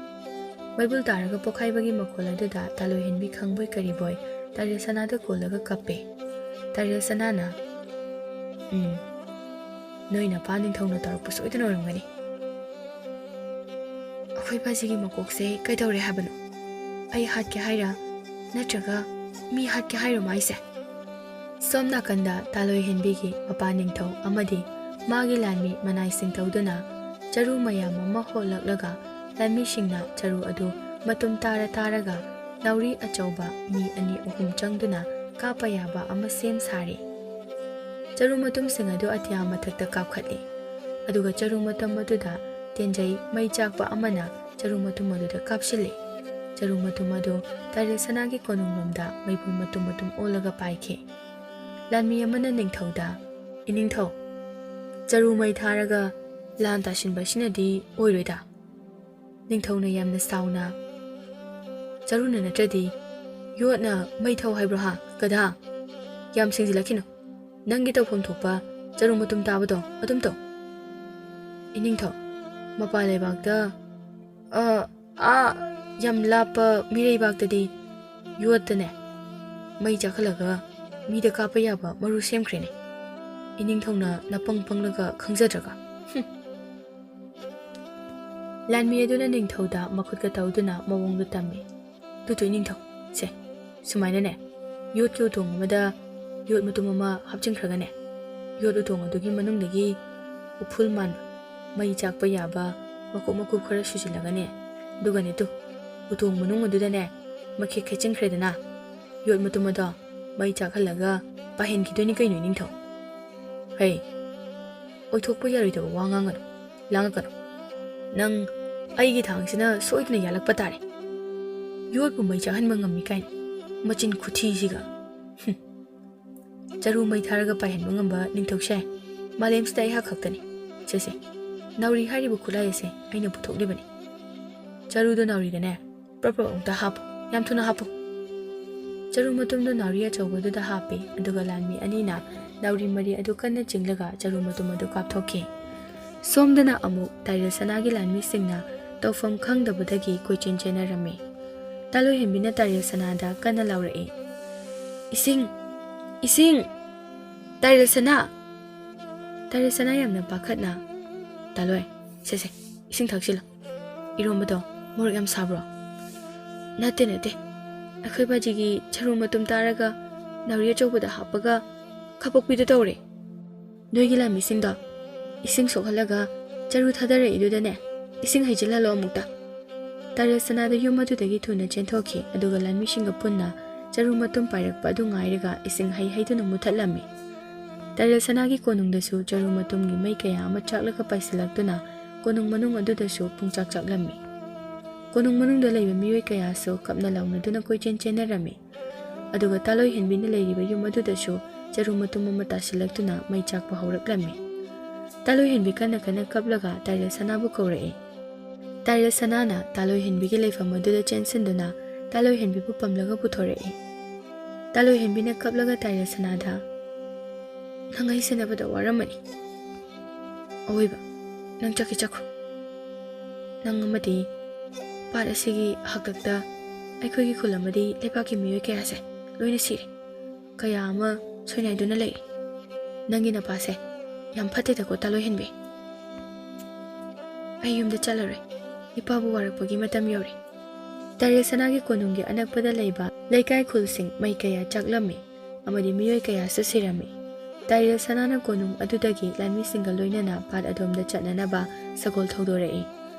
ꯃꯩꯕꯨꯜ ꯇꯥꯔꯒ ꯄꯣꯛꯈꯥꯏꯕꯒꯤ ꯃꯈꯣꯜ ꯑꯗꯨꯗ ꯇꯥꯂꯣꯏꯍꯦꯟꯕꯤ ꯈꯪꯕꯣꯏ ꯀꯔꯤꯕꯣꯏ ꯇꯥꯏꯔꯦꯜ ꯁꯅꯥꯗ ꯀꯣꯜꯂꯒ ꯀꯞꯄꯦ꯫ ꯇꯥꯏꯔꯦꯜ ꯁꯅꯥꯅ ꯅꯣꯏ ꯅꯄꯥ ꯅꯤꯡꯊꯧꯅ ꯇꯧꯔꯛꯄ ꯁꯣꯏꯗꯅ ꯑꯣꯏꯔꯝꯒꯅꯤ꯫ ꯑꯩꯈꯣꯏ ꯕꯥꯖꯤꯒꯤ ꯃꯀꯣꯛꯁꯦ ꯀꯩꯗꯧꯔꯦ ꯍꯥꯏꯕꯅꯣ? ꯑꯩ ꯍꯥꯠꯀꯦ ꯍꯥꯏꯔ ꯅꯠꯇ꯭ꯔꯒ ꯃꯤ ꯍꯥꯠꯀꯦ ꯍꯥꯏꯔꯣ ꯃꯥꯏꯁꯦ? ꯁꯣꯝ ꯅꯥꯀꯟꯗ ꯇꯥꯂꯣꯏꯍꯦꯟꯕꯤꯒꯤ ꯃꯄꯥ ꯅꯤꯡꯊꯧ ꯑꯃꯗꯤ ꯃꯥꯒꯤ ꯂꯥꯟꯃꯤ ꯃꯅꯥꯏꯁꯤꯡ ꯇꯧꯗꯨꯅ ꯆꯔꯨ ꯃꯌꯥꯝ ꯑꯃ ꯍꯣꯜꯂꯛꯂꯒ ꯂꯥꯟꯃꯤꯁꯤꯡꯅ ꯆꯔꯨ ꯑꯗꯨ ꯃꯇꯨꯝ ꯇꯥꯔꯒ ꯅꯥꯎꯔꯤ ꯑꯆꯧꯕ ꯃꯤ 2-3 ꯆꯪꯗꯨꯅ ꯀꯥꯞꯄ ꯌꯥꯕ ꯑꯃ ꯁꯦꯝ ꯁꯥꯔꯤ꯫ ꯆꯔꯨ ꯃꯇꯨꯝꯁꯤꯡ ꯑꯗꯨ ꯑꯇꯤꯌꯥ ꯃꯊꯛꯇ ꯀꯥꯞꯈꯠꯂꯤ ꯑꯗꯨꯒ ꯆꯔꯨ ꯃꯇꯨꯝ ꯑꯗꯨꯗ ꯇꯦꯟꯖꯩ ꯃꯩ ꯆꯥꯛꯄ ꯑꯃꯅ ꯆꯔꯨ ꯃꯇꯨꯝ ꯑꯗꯨꯗ ꯀꯥꯞꯁꯤꯜꯂꯤ꯫ ꯆꯔꯨ ꯃꯇꯨꯝ ꯑꯗꯨ ꯇꯥꯏꯔꯦꯜ ꯁꯅꯥꯒꯤ ꯀꯣꯅꯨꯡꯂꯣꯝꯗ ꯃꯩꯕꯨꯜ ꯃꯇꯨꯝ ꯑꯣꯜꯂꯒ ꯄꯥꯏꯈꯤ꯫ ꯂꯥꯟꯃꯤ ꯑꯃꯅ ꯅꯤꯡꯊꯧꯗ, "ꯏꯅꯤꯡꯊꯧ, ꯆꯔꯨ ꯃꯩ ꯊꯥꯔꯒ ꯂꯥꯟ ꯇꯥꯁꯤꯟꯕ ꯑꯁꯤꯅꯗꯤ ꯑꯣꯏꯔꯣꯏꯗ?" ꯅꯤꯡꯊꯧꯅ ꯌꯥꯝꯅ ꯁꯥꯎꯅ, "ꯆꯔꯨꯅ ꯅꯠꯇ꯭ꯔꯗꯤ ꯌꯣꯠꯅ ꯃꯩ ꯊꯧ ꯍꯥꯏꯕ꯭ꯔꯣ ꯍꯥ ꯒꯙꯥ? ꯌꯥꯝ ꯁꯤꯡꯖꯤꯜꯂꯛꯈꯤꯅꯨ꯫ ꯅꯪꯒꯤ ꯇꯧꯐꯝ ꯊꯣꯛꯄ ꯆꯔꯨ ꯃꯇꯨꯝ ꯇꯥꯕꯗꯣ ꯑꯗꯨꯝ ꯇꯧ." "ꯏꯅꯤꯡꯊꯧ, ꯃꯄꯥꯟ ꯂꯩꯕꯥꯛꯇ ꯌꯥꯝ ꯂꯥꯞꯄ ꯃꯤꯔꯩꯕꯥꯛꯇꯗꯤ ꯌꯣꯠꯇꯅꯦ ꯃꯩ ꯆꯥꯛꯈꯠꯂꯒ ꯃꯤꯗ ꯀꯥꯞꯄ ꯌꯥꯕ ꯃꯔꯨ ꯁꯦꯝꯈ꯭ꯔꯦꯅꯦ꯫ ꯏꯅꯤꯡꯊꯧꯅ ꯅꯄꯪ ꯄꯪꯂꯒ ꯈꯪꯖꯗ꯭ꯔꯒ." ꯂꯥꯟꯃꯤ ꯑꯗꯨꯅ ꯅꯤꯡꯊꯧꯗ ꯃꯈꯨꯠꯀ ꯇꯧꯗꯨꯅ ꯃꯑꯣꯡꯗꯨ ꯇꯝꯃꯤ꯫ "ꯇꯨꯇꯨ ꯏꯅꯤꯡꯊꯧ, ꯁꯦ ꯁꯨꯃꯥꯏꯅꯅꯦ ꯌꯣꯠꯀꯤ ꯎꯇꯣꯡ ꯑꯃꯗ ꯌꯣꯠ ꯃꯇꯨꯝ ꯑꯃ ꯍꯥꯞꯆꯤꯟꯈ꯭ꯔꯒꯅꯦ ꯌꯣꯠ ꯎꯇꯣꯡ ꯑꯗꯨꯒꯤ ꯃꯅꯨꯡꯗꯒꯤ ꯎꯐꯨꯜ ꯃꯥꯟꯕ ꯃꯩ ꯆꯥꯛꯄ ꯌꯥꯕ ꯃꯀꯨꯞ ꯈꯔ ꯁꯨꯖꯤꯜꯂꯒꯅꯦ ꯑꯗꯨꯒꯅꯦ ꯎꯇꯣꯡ ꯃꯅꯨꯡ ꯑꯗꯨꯗꯅꯦ ꯃꯈꯦꯠ ꯈꯦꯠꯆꯤꯟꯈ꯭ꯔꯦꯗꯅ ꯌꯣꯠ ꯃꯇꯨꯝ ꯑꯗꯣ ꯃꯩ ꯆꯥꯛꯍꯜꯂꯒ ꯄꯥꯏꯍꯟꯈꯤꯗꯣꯏꯅꯤ ꯀꯩꯅꯣ ꯏꯅꯤꯡꯊꯧ꯫ ꯍꯩ, ꯑꯣꯏꯊꯣꯛꯄ ꯌꯥꯔꯣꯏꯗꯕ ꯋꯥ ꯉꯥꯡꯒꯅꯨ, ꯂꯥꯡꯉꯛꯀꯅꯨ꯫ ꯅꯪ ꯑꯩꯒꯤ ꯊꯥꯡꯁꯤꯅ ꯁꯣꯏꯗꯅ ꯌꯥꯜꯂꯛꯄ ꯇꯥꯔꯦ꯫ ꯌꯣꯠꯄꯨ ꯃꯩ ꯆꯥꯛꯍꯟꯕ ꯉꯝꯃꯤ ꯀꯥꯏꯅ ꯃꯆꯤꯟ ꯈꯨꯊꯤꯁꯤꯒ." "ꯆꯔꯨ ꯃꯩ ꯊꯥꯔꯒ ꯄꯥꯏꯍꯟꯕ ꯉꯝꯕ ꯅꯤꯡꯊꯧꯁꯦ ꯃꯥꯂꯦꯝꯁꯤꯗ ꯑꯩꯍꯥꯛ ꯈꯛꯇꯅꯤ꯫ ꯁꯦ ꯅꯥꯎꯔꯤ ꯍꯥꯏꯔꯤꯕ ꯈꯨꯠꯂꯥꯏ ꯑꯁꯦ ꯑꯩꯅ ꯄꯨꯊꯣꯛꯂꯤꯕꯅꯤ꯫ ꯆꯔꯨꯗꯣ ꯅꯥꯎꯔꯤꯗꯅꯦ ꯄ꯭ꯔꯞ ꯑꯃꯨꯛꯇ ꯍꯥꯞꯄꯨ, ꯌꯥꯝ ꯊꯨꯅ ꯍꯥꯞꯄꯨ." ꯆꯔꯨ ꯃꯇꯨꯝꯗꯨ ꯅꯥꯎꯔꯤ ꯑꯆꯧꯕꯗꯨꯗ ꯍꯥꯞꯄꯤ ꯑꯗꯨꯒ ꯂꯥꯟꯃꯤ ꯑꯅꯤꯅ ꯅꯥꯎꯔꯤ ꯃꯔꯤ ꯑꯗꯨ ꯀꯟꯅ ꯆꯤꯡꯂꯒ ꯆꯔꯨ ꯃꯇꯨꯝ ꯑꯗꯨ ꯀꯥꯞꯊꯣꯛꯈꯤ꯫ ꯁꯣꯝꯗꯅ ꯑꯃꯨꯛ ꯇꯥꯏꯔꯦꯜ ꯁꯅꯥꯒꯤ ꯂꯥꯟꯃꯤꯁꯤꯡꯅ ꯇꯧꯐꯝ ꯈꯪꯗꯕꯗꯒꯤ ꯀꯣꯏꯆꯦꯟ ꯆꯦꯟꯅꯔꯝꯃꯤ꯫ ꯇꯥꯂꯣꯏꯍꯦꯟꯕꯤꯅ ꯇꯥꯏꯔꯦꯜ ꯁꯅꯥꯗ ꯀꯟꯅ ꯂꯥꯎꯔꯛꯏ, "ꯏꯁꯤꯡ! ꯏꯁꯤꯡ! ꯇꯥꯏꯔꯦꯜ ꯁꯅꯥ!" ꯇꯥꯏꯔꯦꯜ ꯁꯅꯥ ꯌꯥꯝꯅ ꯄꯥꯈꯠꯅ, "ꯇꯥꯂꯣꯏ, ꯁꯦ ꯏꯁꯤꯡ ꯊꯛꯆꯤꯜꯂꯨ꯫ ꯏꯔꯣꯝꯕꯗꯣ ꯃꯣꯔꯣꯛ ꯌꯥꯝ ꯁꯥꯕ꯭ꯔꯣ?" "ꯅꯠꯇꯦ, ꯑꯩꯈꯣꯏ ꯕꯥꯖꯤꯒꯤ ꯆꯔꯨ ꯃꯇꯨꯝ ꯇꯥꯔꯒ ꯅꯥꯎꯔꯤ ꯑꯆꯧꯕꯗ ꯍꯥꯞꯄꯒ ꯈꯥꯄꯣꯛꯄꯤꯗ ꯇꯧꯔꯦ꯫ ꯅꯣꯏꯒꯤ ꯂꯥꯟꯃꯤꯁꯤꯡꯗꯣ ꯏꯁꯤꯡ ꯁꯣꯛꯍꯜꯂꯒ ꯆꯔꯨ ꯊꯥꯗꯔꯛꯏꯗꯨꯗꯅꯦ ꯏꯁꯤꯡ ꯍꯩꯖꯤꯜꯍꯜꯂꯣ ꯑꯃꯨꯛꯇ." ꯇꯥꯏꯔꯦꯜ ꯁꯅꯥꯗ ꯌꯨꯝ ꯑꯗꯨꯗꯒꯤ ꯊꯨꯅ ꯆꯦꯟꯊꯣꯛꯈꯤ ꯑꯗꯨꯒ ꯂꯥꯟꯃꯤꯁꯤꯡꯒ ꯄꯨꯟꯅ ꯆꯔꯨ ꯃꯇꯨꯝ ꯄꯥꯏꯔꯛꯄ ꯑꯗꯨ ꯉꯥꯏꯔꯒ ꯏꯁꯤꯡ ꯍꯩꯗꯨꯅ ꯃꯨꯊꯠꯂꯝꯃꯤ꯫ ꯇꯥꯏꯔꯦꯜ ꯁꯅꯥꯒꯤ ꯀꯣꯅꯨꯡꯗꯁꯨ ꯆꯔꯨ ꯃꯇꯨꯝꯒꯤ ꯃꯩ ꯀꯌꯥ ꯑꯃ ꯆꯥꯛꯂꯒ ꯄꯥꯏꯁꯤꯜꯂꯛꯇꯨꯅ ꯀꯣꯅꯨꯡ ꯃꯅꯨꯡ ꯑꯗꯨꯗꯁꯨ ꯄꯨꯡꯆꯥꯛ ꯆꯥꯛꯂꯝꯃꯤ꯫ ꯀꯣꯅꯨꯡ ꯃꯅꯨꯡꯗ ꯂꯩꯕ ꯃꯤꯑꯣꯏ ꯀꯌꯥꯁꯨ ꯀꯞꯅ ꯂꯥꯎꯅꯗꯨꯅ ꯀꯣꯏꯆꯦꯟ ꯆꯦꯟꯅꯔꯝꯃꯤ ꯑꯗꯨꯒ ꯇꯥꯂꯣꯏꯍꯦꯟꯕꯤꯅ ꯂꯩꯔꯤꯕ ꯌꯨꯝ ꯑꯗꯨꯗꯁꯨ ꯆꯔꯨ ꯃꯇꯨꯝ ꯑꯃ ꯇꯥꯁꯤꯜꯂꯛꯇꯨꯅ ꯃꯩ ꯆꯥꯛꯄ ꯍꯧꯔꯛꯂꯝꯃꯤ꯫ ꯇꯥꯂꯣꯏꯍꯦꯟꯕꯤ ꯀꯟꯅ ꯀꯞꯂꯒ ꯇꯥꯏꯔꯦꯜ ꯁꯅꯥꯕꯨ ꯀꯧꯔꯛꯏ꯫ ꯇꯥꯏꯔꯦꯜ ꯁꯅꯥꯅ ꯇꯥꯂꯣꯏꯍꯦꯟꯕꯤꯒꯤ ꯂꯩꯐꯝ ꯑꯗꯨꯗ ꯆꯦꯟꯁꯤꯟꯗꯨꯅ ꯇꯥꯂꯣꯏꯍꯦꯟꯕꯤꯕꯨ ꯄꯝꯂꯒ ꯄꯨꯊꯣꯔꯛꯏ꯫ ꯇꯥꯂꯣꯏꯍꯦꯟꯕꯤꯅ ꯀꯞꯂꯒ ꯇꯥꯏꯔꯦꯜ ꯁꯅꯥꯗ, "ꯅꯪ ꯑꯩ ꯁꯦꯟꯅꯕꯗ ꯋꯥꯔꯝꯃꯅꯤ꯫ ꯑꯋꯣꯏꯕ ꯅꯪ ꯆꯠꯈ꯭ꯔꯣ꯫ ꯅꯪ ꯑꯃꯗꯤ ꯄꯥꯠ ꯑꯁꯤꯒꯤ ꯍꯥꯛꯇꯛꯇ ꯑꯩꯈꯣꯏꯒꯤ ꯈꯨꯜ ꯑꯃꯗꯤ ꯂꯩꯕꯥꯛꯀꯤ ꯃꯤꯑꯣꯏ ꯀꯌꯥꯁꯦ ꯂꯣꯏꯅ ꯁꯤꯔꯦ, ꯀꯌా ꯑꯃ ꯁꯣꯏꯅꯥꯏꯗꯨꯅ ꯂꯩꯔꯤ꯫ ꯅꯪꯒꯤ ꯅꯄꯥꯁꯦ ꯌꯥꯝ ꯐꯠꯇꯦꯗꯀꯣ ꯇꯥꯂꯣꯏꯍꯦꯟꯕꯤ꯫ ꯑꯩ ꯌꯨꯝꯗ ꯆꯠꯂꯔꯣꯏ, ꯏꯄꯥꯕꯨ ꯋꯥꯔꯛꯄꯒꯤ ꯃꯇꯝ ꯌꯧꯔꯦ." ꯇꯥꯏꯔꯦꯜ ꯁꯅꯥꯒꯤ ꯀꯣꯅꯨꯡꯒꯤ ꯑꯅꯛꯄꯗ ꯂꯩꯕ ꯂꯩꯀꯥꯏ ꯈꯨꯜꯁꯤꯡ ꯃꯩ kaya ꯆꯥꯛꯂꯝꯃꯤ ꯑꯃꯗꯤ ꯃꯤꯑꯣꯏ ꯀꯌꯥꯁꯨ ꯁꯤꯔꯝꯃꯤ꯫ ꯇꯥꯏꯔꯦꯜ ꯁꯅꯥꯅ ꯀꯣꯅꯨꯡ ꯑꯗꯨꯗꯒꯤ ꯂꯥꯟꯃꯤꯁꯤꯡꯒ ꯂꯣꯏꯅꯅ ꯄꯥꯠ ꯑꯗꯣꯝꯗ ꯆꯠꯅꯅꯕ ꯁꯒꯣꯜ ꯊꯧꯗꯣꯔꯛꯏ꯫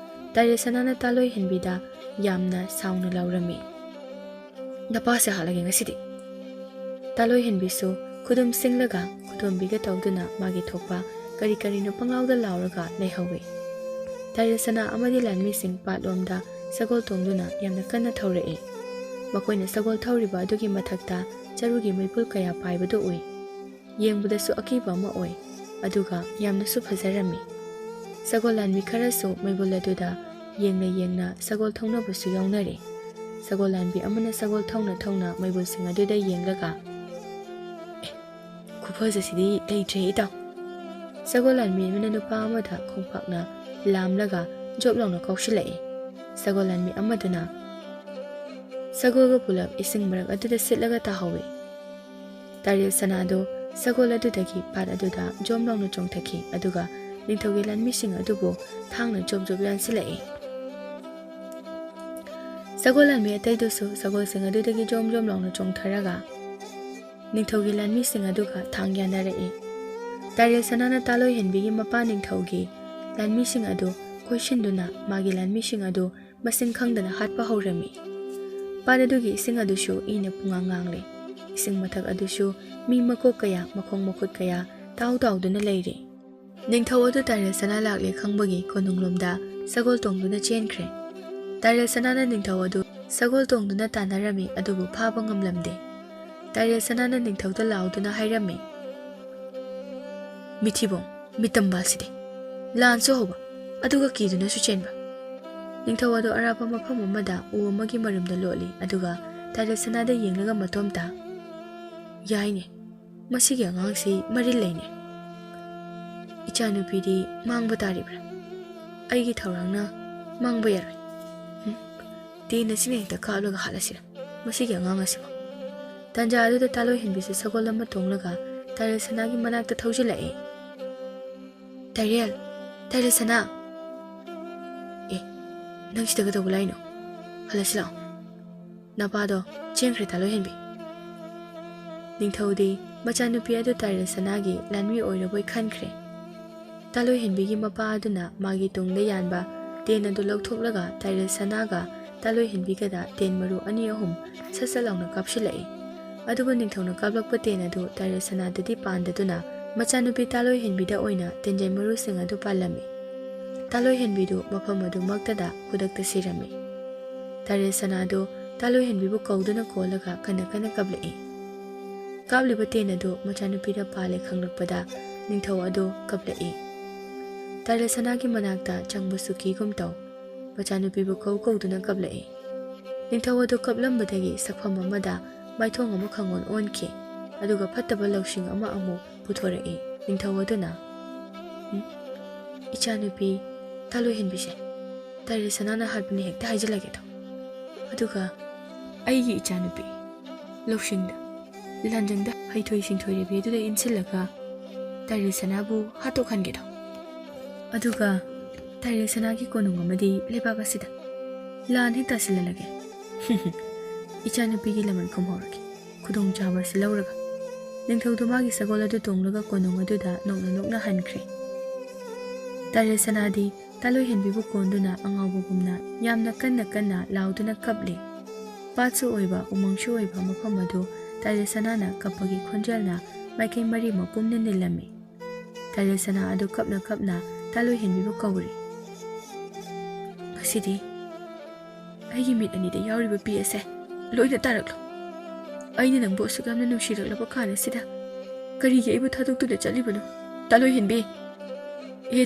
ꯇꯥꯏꯔꯦꯜ ꯁꯅꯥꯅ ꯇꯥꯂꯣꯏꯍꯦꯟꯕꯤꯗ ꯌꯥꯝꯅ ꯁꯥꯎꯅ ꯂꯥꯎꯔꯝꯃꯤ, "ꯅꯄꯥꯁꯦ ꯍꯥꯠꯂꯒꯦ ꯉꯁꯤꯗꯤ." ꯇꯥꯂꯣꯏꯍꯦꯟꯕꯤꯁꯨ ꯈꯨꯗꯨꯝ ꯁꯤꯡꯂꯒ ꯈꯨꯗꯣꯝꯕꯤꯒ ꯇꯧꯗꯨꯅ ꯃꯥꯒꯤ ꯊꯣꯛꯄ ꯀꯔꯤꯅꯣ ꯄꯪꯂꯥꯎꯗ ꯂꯥꯎꯔꯒ ꯂꯩꯍꯧꯏ꯫ ꯇꯥꯏꯔꯦꯜ ꯁꯅꯥ ꯑꯃꯗꯤ ꯂꯥꯟꯃꯤꯁꯤꯡ ꯄꯥꯠꯂꯣꯝꯗ ꯁꯒꯣꯜ ꯇꯣꯡꯗꯨꯅ ꯌꯥꯝꯅ ꯀꯟꯅ ꯊꯧꯔꯛꯏ꯫ ꯃꯈꯣꯏꯅ ꯁꯒꯣꯜ ꯊꯧꯔꯤꯕ ꯑꯗꯨꯒꯤ ꯃꯊꯛꯇ ꯆꯔꯨꯒꯤ ꯃꯩꯕꯨꯜ ꯀꯌꯥ ꯄꯥꯏꯕꯗꯨ ꯎꯏ꯫ ꯌꯦꯡꯕꯗꯁꯨ ꯑꯀꯤꯕ ꯑꯃ ꯑꯣꯏ ꯑꯗꯨꯒ ꯌꯥꯝꯅꯁꯨ ꯐꯖꯔꯝꯃꯤ꯫ ꯁꯒꯣꯜ ꯂꯥꯟꯃꯤ ꯈꯔꯁꯨ ꯃꯩꯕꯨꯜ ꯑꯗꯨꯗ ꯌꯦꯡꯅ ꯁꯒꯣꯜ ꯊꯧꯅꯕꯁꯨ ꯌꯥꯎꯅꯔꯤ꯫ ꯁꯒꯣꯜ ꯂꯥꯟꯕꯤ ꯑꯃꯅ ꯁꯒꯣꯜ ꯊꯧꯅ ꯊꯧꯅ ꯃꯩꯕꯨꯜꯁꯤꯡ ꯑꯗꯨꯗ ꯌꯦꯡꯂꯒ ꯈꯨꯐꯖꯁꯤꯗꯤ ꯂꯩꯇ꯭ꯔꯦ ꯏꯇꯥꯎ꯫ ꯁꯒꯣꯜ ꯂꯥꯟꯕꯤ ꯑꯃꯅ ꯅꯨꯄꯥ ꯑꯃꯗ ꯈꯣꯡꯄꯥꯛꯅ ꯂꯥꯝꯂꯒ ꯖꯣꯞ ꯂꯥꯎꯅ ꯀꯧꯁꯤꯜꯂꯛꯏ꯫ ꯁꯒꯣꯜ ꯂꯥꯟꯕꯤ ꯑꯃꯗꯨꯅ ꯁꯒꯣꯜꯒ ꯄꯨꯂꯞ ꯏꯁꯤꯡ ꯃꯔꯛ ꯑꯗꯨꯗ ꯁꯤꯠꯂꯒ ꯇꯥꯍꯧꯏ꯫ ꯇꯥꯔꯦꯜ ꯁꯅꯥꯗꯣ ꯁꯒꯣꯜ ꯑꯗꯨꯗꯒꯤ ꯄꯥꯠ ꯑꯗꯨꯗ ꯖꯣꯝ ꯂꯥꯎꯅ ꯆꯣꯡꯊꯈꯤ ꯑꯗꯨꯒ ꯅꯤꯡꯊꯧꯒꯤ ꯂꯥꯟꯃꯤꯁꯤꯡ ꯑꯗꯨꯕꯨ ꯊꯥꯡꯅ ꯖꯣꯞ ꯖꯣꯞ ꯌꯥꯟꯁꯤꯜꯂꯛꯏ꯫ ꯁꯒꯣꯜ ꯂꯥꯟꯃꯤ ꯑꯇꯩꯗꯨꯁꯨ ꯁꯒꯣꯜꯁꯤꯡ ꯑꯗꯨꯗꯒꯤ ꯖꯣꯝ ꯖꯣꯝ ꯂꯥꯎꯅ ꯆꯣꯡꯊꯔꯒ ꯅꯤꯡꯊꯧꯒꯤ ꯂꯥꯟꯃꯤꯁꯤꯡ ꯑꯗꯨꯒ ꯊꯥꯡ ꯌꯥꯟꯅꯔꯛꯏ꯫ ꯇꯥꯔꯦꯜ ꯁꯅꯥꯅ ꯇꯥꯂꯣꯏꯍꯟꯕꯤꯒꯤ ꯃꯄꯥ ꯅꯤꯡꯊꯧꯒꯤ ꯂꯥꯟꯃꯤꯁꯤꯡ ꯑꯗꯨ ꯀꯣꯏꯁꯤꯟꯗꯨꯅ ꯃꯥꯒꯤ ꯂꯥꯟꯃꯤꯁꯤꯡ ꯑꯗꯨ ꯃꯁꯤꯡ ꯈꯪꯗꯅ ꯍꯥꯠꯄ ꯍꯧꯔꯝꯃꯤ꯫ ꯄꯥꯠ ꯑꯗꯨꯒꯤ ꯏꯁꯤꯡ ꯑꯗꯨꯁꯨ ꯏꯅ ꯄꯨꯡꯉꯥꯡ ꯉꯥꯡꯂꯦ꯫ ꯏꯁꯤꯡ ꯃꯊꯛ ꯑꯗꯨꯁꯨ ꯃꯤ ꯃꯀꯣꯛ ꯀꯌꯥ ꯃꯈꯣꯡ ꯃꯈꯨꯠ ꯀꯌꯥ ꯇꯥꯎ ꯇꯥꯎꯗꯨꯅ ꯂꯩꯔꯤ꯫ ꯅꯤꯡꯊꯧ ꯑꯗꯨ ꯇꯥꯔꯦꯜ ꯁꯅꯥ ꯂꯥꯛꯂꯦ ꯈꯪꯕꯒꯤ ꯀꯣꯅꯨꯡꯂꯣꯝꯗ ꯁꯒꯣꯜ ꯇꯣꯡꯗꯨꯅ ꯆꯦꯟꯈ꯭ꯔꯦ꯫ ꯇꯥꯔꯦꯜ ꯁꯅꯥꯅ ꯅꯤꯡꯊꯧ ꯑꯗꯨ ꯁꯒꯣꯜ ꯇꯣꯡꯗꯨꯅ ꯇꯥꯟꯅꯔꯝꯃꯤ ꯑꯗꯨꯕꯨ ꯐꯥꯕ ꯉꯝꯂꯝꯗꯦ꯫ ꯇꯥꯔꯦꯜ ꯁꯅꯥꯅ ꯅꯤꯡꯊꯧꯗ ꯂꯥꯎꯗꯨꯅ ꯍꯥꯏꯔꯝꯃꯤ, ꯃꯤꯊꯤꯕꯣꯡ ꯃꯤꯇꯝꯕꯥꯜꯁꯤꯗꯤ ꯂꯥꯟꯁꯨ ꯍꯧꯕ ꯑꯗꯨꯒ ꯀꯤꯗꯨꯅꯁꯨ ꯆꯦꯟꯕ꯫ ꯅꯤꯡꯊꯧ ꯑꯗꯨ ꯑꯔꯥꯞꯄ ꯃꯐꯝ ꯑꯃꯗ ꯎ ꯑꯃꯒꯤ ꯃꯔꯨꯝꯗ ꯂꯣꯠꯂꯤ ꯑꯗꯨꯒ ꯇꯥꯔꯦꯜ ꯁꯅꯥꯗ ꯌꯦꯡꯂꯒ ꯃꯇꯣꯝꯇ, ꯌꯥꯏꯅꯦ, ꯃꯁꯤꯒꯤ ꯑꯉꯥꯡꯁꯤ ꯃꯔꯤꯜ ꯂꯩꯅꯦ꯫ ꯏꯆꯥꯅꯨꯄꯤꯗꯤ ꯃꯥꯡꯕ ꯇꯥꯔꯤꯕ꯭ꯔꯥ? ꯑꯩꯒꯤ ꯊꯧꯔꯥꯡꯅ ꯃꯥꯡꯕ ꯌꯥꯔꯣꯏ꯫ ꯇꯦꯟ ꯑꯁꯤꯅ ꯍꯦꯛꯇ ꯀꯥꯞꯂꯒ ꯍꯥꯠꯂꯁꯤꯔ ꯃꯁꯤꯒꯤ ꯑꯉꯥꯡ ꯑꯁꯤꯕꯨ꯫ ꯇꯥꯟꯖꯥ ꯑꯗꯨꯗ ꯇꯥꯂꯣꯏꯍꯟꯕꯤꯁꯨ ꯁꯒꯣꯜ ꯑꯃ ꯇꯣꯡꯂꯒ ꯇꯥꯔꯦꯜ ꯁꯅꯥꯒꯤ ꯃꯅꯥꯛꯇ ꯊꯧꯖꯤꯜꯂꯛꯏ꯫ ꯇꯥꯔꯦꯜ ꯁꯅꯥ! ꯅꯪ ꯁꯤꯗ ꯀꯩꯗꯧꯕ ꯂꯥꯛꯏꯅꯣ? ꯍꯜꯂꯁꯤ ꯂꯥꯛꯑꯣ꯫ ꯅꯄꯥꯗꯣ ꯆꯦꯟꯈ꯭ꯔꯦ ꯇꯥꯂꯣꯏꯍꯟꯕꯤ꯫ ꯅꯤꯡꯊꯧꯗꯤ ꯃꯆꯥꯅꯨꯄꯤ ꯑꯗꯨ ꯇꯥꯔꯦꯜ ꯁꯅꯥꯒꯤ ꯂꯥꯟꯃꯤ ꯑꯣꯏꯔꯕꯣꯏ ꯈꯟꯈ꯭ꯔꯦ꯫ ꯇꯥꯂꯣꯏꯍꯟꯕꯤꯒꯤ ꯃꯄꯥ ꯑꯗꯨꯅ ꯃꯥꯒꯤ ꯇꯨꯡꯗ ꯌꯥꯟꯕ ꯇꯦꯟ ꯑꯗꯨ ꯂꯧꯊꯣꯛꯂꯒ ꯇꯥꯔꯦꯜ ꯁꯅꯥꯒ ꯇꯥꯂꯣꯏꯍꯟꯕꯤꯒꯗ ꯇꯦꯟ ꯃꯔꯨ ꯑꯅꯤ ꯑꯍꯨꯝ ꯁꯠ ꯁꯠ ꯂꯥꯎꯅ ꯀꯥꯞꯁꯤꯜꯂꯛꯏ꯫ ꯑꯗꯨꯕꯨ ꯅꯤꯡꯊꯧꯅ ꯀꯥꯞꯂꯛꯄ ꯇꯦꯟ ꯑꯗꯨ ꯇꯥꯔꯦꯜ ꯁꯅꯥꯗꯗꯤ ꯄꯥꯟꯗꯗꯨꯅ ꯃꯆꯥꯅꯨꯄꯤ ꯇꯥꯂꯣꯏꯍꯟꯕꯤꯗ ꯑꯣꯏꯅ ꯇꯦꯟꯖꯩ ꯃꯔꯨꯁꯤꯡ ꯑꯗꯨ ꯄꯥꯜꯂꯝꯃꯤ꯫ ꯇꯥꯂꯣꯏꯍꯟꯕꯤꯗꯨ ꯃꯐꯝ ꯑꯗꯨꯃꯛꯇꯗ ꯈꯨꯗꯛꯇ ꯁꯤꯔꯝꯃꯤ꯫ ꯇꯥꯔꯦꯜ ꯁꯅꯥꯗꯨ ꯇꯥꯂꯣꯏꯍꯟꯕꯤꯕꯨ ꯀꯧꯗꯨꯅ ꯀꯣꯜꯂꯒ ꯀꯟꯅ ꯀꯟꯅ ꯀꯞꯂꯛꯏ꯫ ꯀꯥꯞꯂꯤꯕ ꯇꯦꯟ ꯑꯗꯨ ꯃꯆꯥꯅꯨꯄꯤꯗ ꯄꯥꯜꯂꯦ ꯈꯪꯂꯛꯄꯗ ꯅꯤꯡꯊꯧ ꯑꯗꯨ ꯀꯞꯂꯛꯏ꯫ ꯇꯥꯔꯦꯜ ꯁꯅꯥꯒꯤ ꯃꯅꯥꯛꯇ ꯆꯪꯕꯁꯨ ꯀꯤꯒꯨꯝ ꯇꯧ ꯃꯆꯥꯅꯨꯄꯤꯕꯨ ꯀꯧꯗꯨꯅ ꯀꯞꯂꯛꯏ꯫ ꯅꯤꯡꯊꯧ ꯑꯗꯨ ꯀꯞꯂꯝꯕꯗꯒꯤ ꯁꯛꯐꯝ ꯑꯃꯗ ꯃꯥꯏꯊꯣꯡ ꯑꯃ ꯈꯪꯑꯣꯟ ꯑꯣꯟꯈꯤ ꯑꯗꯨꯒ ꯐꯠꯇꯕ ꯂꯧꯁꯤꯡ ꯑꯃ ꯑꯃꯨꯛ ꯄꯨꯊꯣꯔꯛꯏ꯫ ꯅꯤꯡꯊꯧ ꯑꯗꯨꯅ, ꯏꯆꯥꯅꯨꯄꯤ ꯇꯥꯂꯣꯏꯍꯟꯕꯤꯁꯦ ꯇꯥꯔꯦꯜ ꯁꯅꯥꯅ ꯍꯥꯠꯄꯅꯤ ꯍꯦꯛꯇ ꯍꯥꯏꯖꯤꯜꯂꯒꯦꯗꯣ, ꯑꯗꯨꯒ ꯑꯩꯒꯤ ꯏꯆꯥꯅꯨꯄꯤ ꯂꯧꯁꯤꯡꯗ ꯂꯥꯟꯖꯪꯗ ꯍꯩꯊꯣꯏ ꯁꯤꯡꯊꯣꯏꯔꯕꯤ ꯑꯗꯨꯗ ꯏꯟꯁꯤꯜꯂꯒ ꯇꯥꯔꯦꯜ ꯁꯅꯥꯕꯨ ꯍꯥꯠꯇꯣꯛꯍꯟꯒꯦꯗꯣ, ꯑꯗꯨꯒ ꯇꯥꯔꯦꯜ ꯁꯅꯥꯒꯤ ꯀꯣꯅꯨꯡ ꯑꯃꯗꯤ ꯂꯩꯕꯥꯛ ꯑꯁꯤꯗ ꯂꯥꯟ ꯍꯦꯛ ꯇꯥꯁꯤꯜꯍꯜꯂꯒꯦ꯫ ꯏꯆꯥꯅꯨꯄꯤꯒꯤ ꯂꯃꯟ ꯈꯨꯝꯍꯧꯔꯒꯦ ꯈꯨꯗꯣꯡꯆꯥꯕ ꯑꯁꯤ ꯂꯧꯔꯒ꯫ ꯅꯤꯡꯊꯧꯗꯨ ꯃꯥꯒꯤ ꯁꯒꯣꯜ ꯑꯗꯨ ꯇꯣꯡꯂꯒ ꯀꯣꯅꯨꯡ ꯑꯗꯨꯗ ꯅꯣꯛꯅ ꯅꯣꯛꯅ ꯍꯟꯈ꯭ꯔꯦ꯫ ꯇꯥꯔꯦꯜ ꯁꯅꯥꯗꯤ ꯇꯥꯂꯣꯏꯍꯟꯕꯤꯕꯨ ꯀꯣꯟꯗꯨꯅ ꯑꯉꯥꯎꯕꯒꯨꯝꯅ ꯌꯥꯝꯅ ꯀꯟꯅ ꯀꯟꯅ ꯂꯥꯎꯗꯨꯅ ꯀꯞꯂꯤ꯫ ꯄꯥꯠꯁꯨ ꯑꯣꯏꯕ ꯎꯃꯪꯁꯨ ꯑꯣꯏꯕ ꯃꯐꯝ ꯑꯗꯨ ꯇꯥꯔꯦꯜ ꯁꯅꯥꯅ ꯀꯞꯄꯒꯤ ꯈꯣꯟꯖꯦꯜꯅ ꯃꯥꯏꯀꯩ ꯃꯔꯤꯃꯛ ꯄꯨꯝꯅ ꯅꯤꯜꯂꯝꯃꯤ꯫ ꯇꯥꯔꯦꯜ ꯁꯅꯥ ꯑꯗꯨ ꯀꯞꯅ ꯀꯞꯅ ꯇꯥꯂꯣꯏꯍꯟꯕꯤꯕꯨ ꯀꯧꯔꯤ꯫ ꯉꯁꯤꯗꯤ ꯑꯩꯒꯤ ꯃꯤꯠ ꯑꯅꯤꯗ ꯌꯥꯎꯔꯤꯕ ꯄꯤ ꯑꯁꯦ ꯂꯣꯏꯅ ꯇꯥꯔꯛꯂꯣ꯫ ꯑꯩꯅ ꯅꯪꯕꯨ ꯑꯁꯨꯛ ꯌꯥꯝꯅ ꯅꯨꯡꯁꯤꯔꯛꯂꯕ ꯀꯥꯟꯁꯤꯗ ꯀꯔꯤꯒꯤ ꯑꯩꯕꯨ ꯊꯥꯗꯣꯛꯇꯨꯅ ꯆꯠꯂꯤꯕꯅꯣ ꯇꯥꯂꯣꯏꯍꯟꯕꯤ?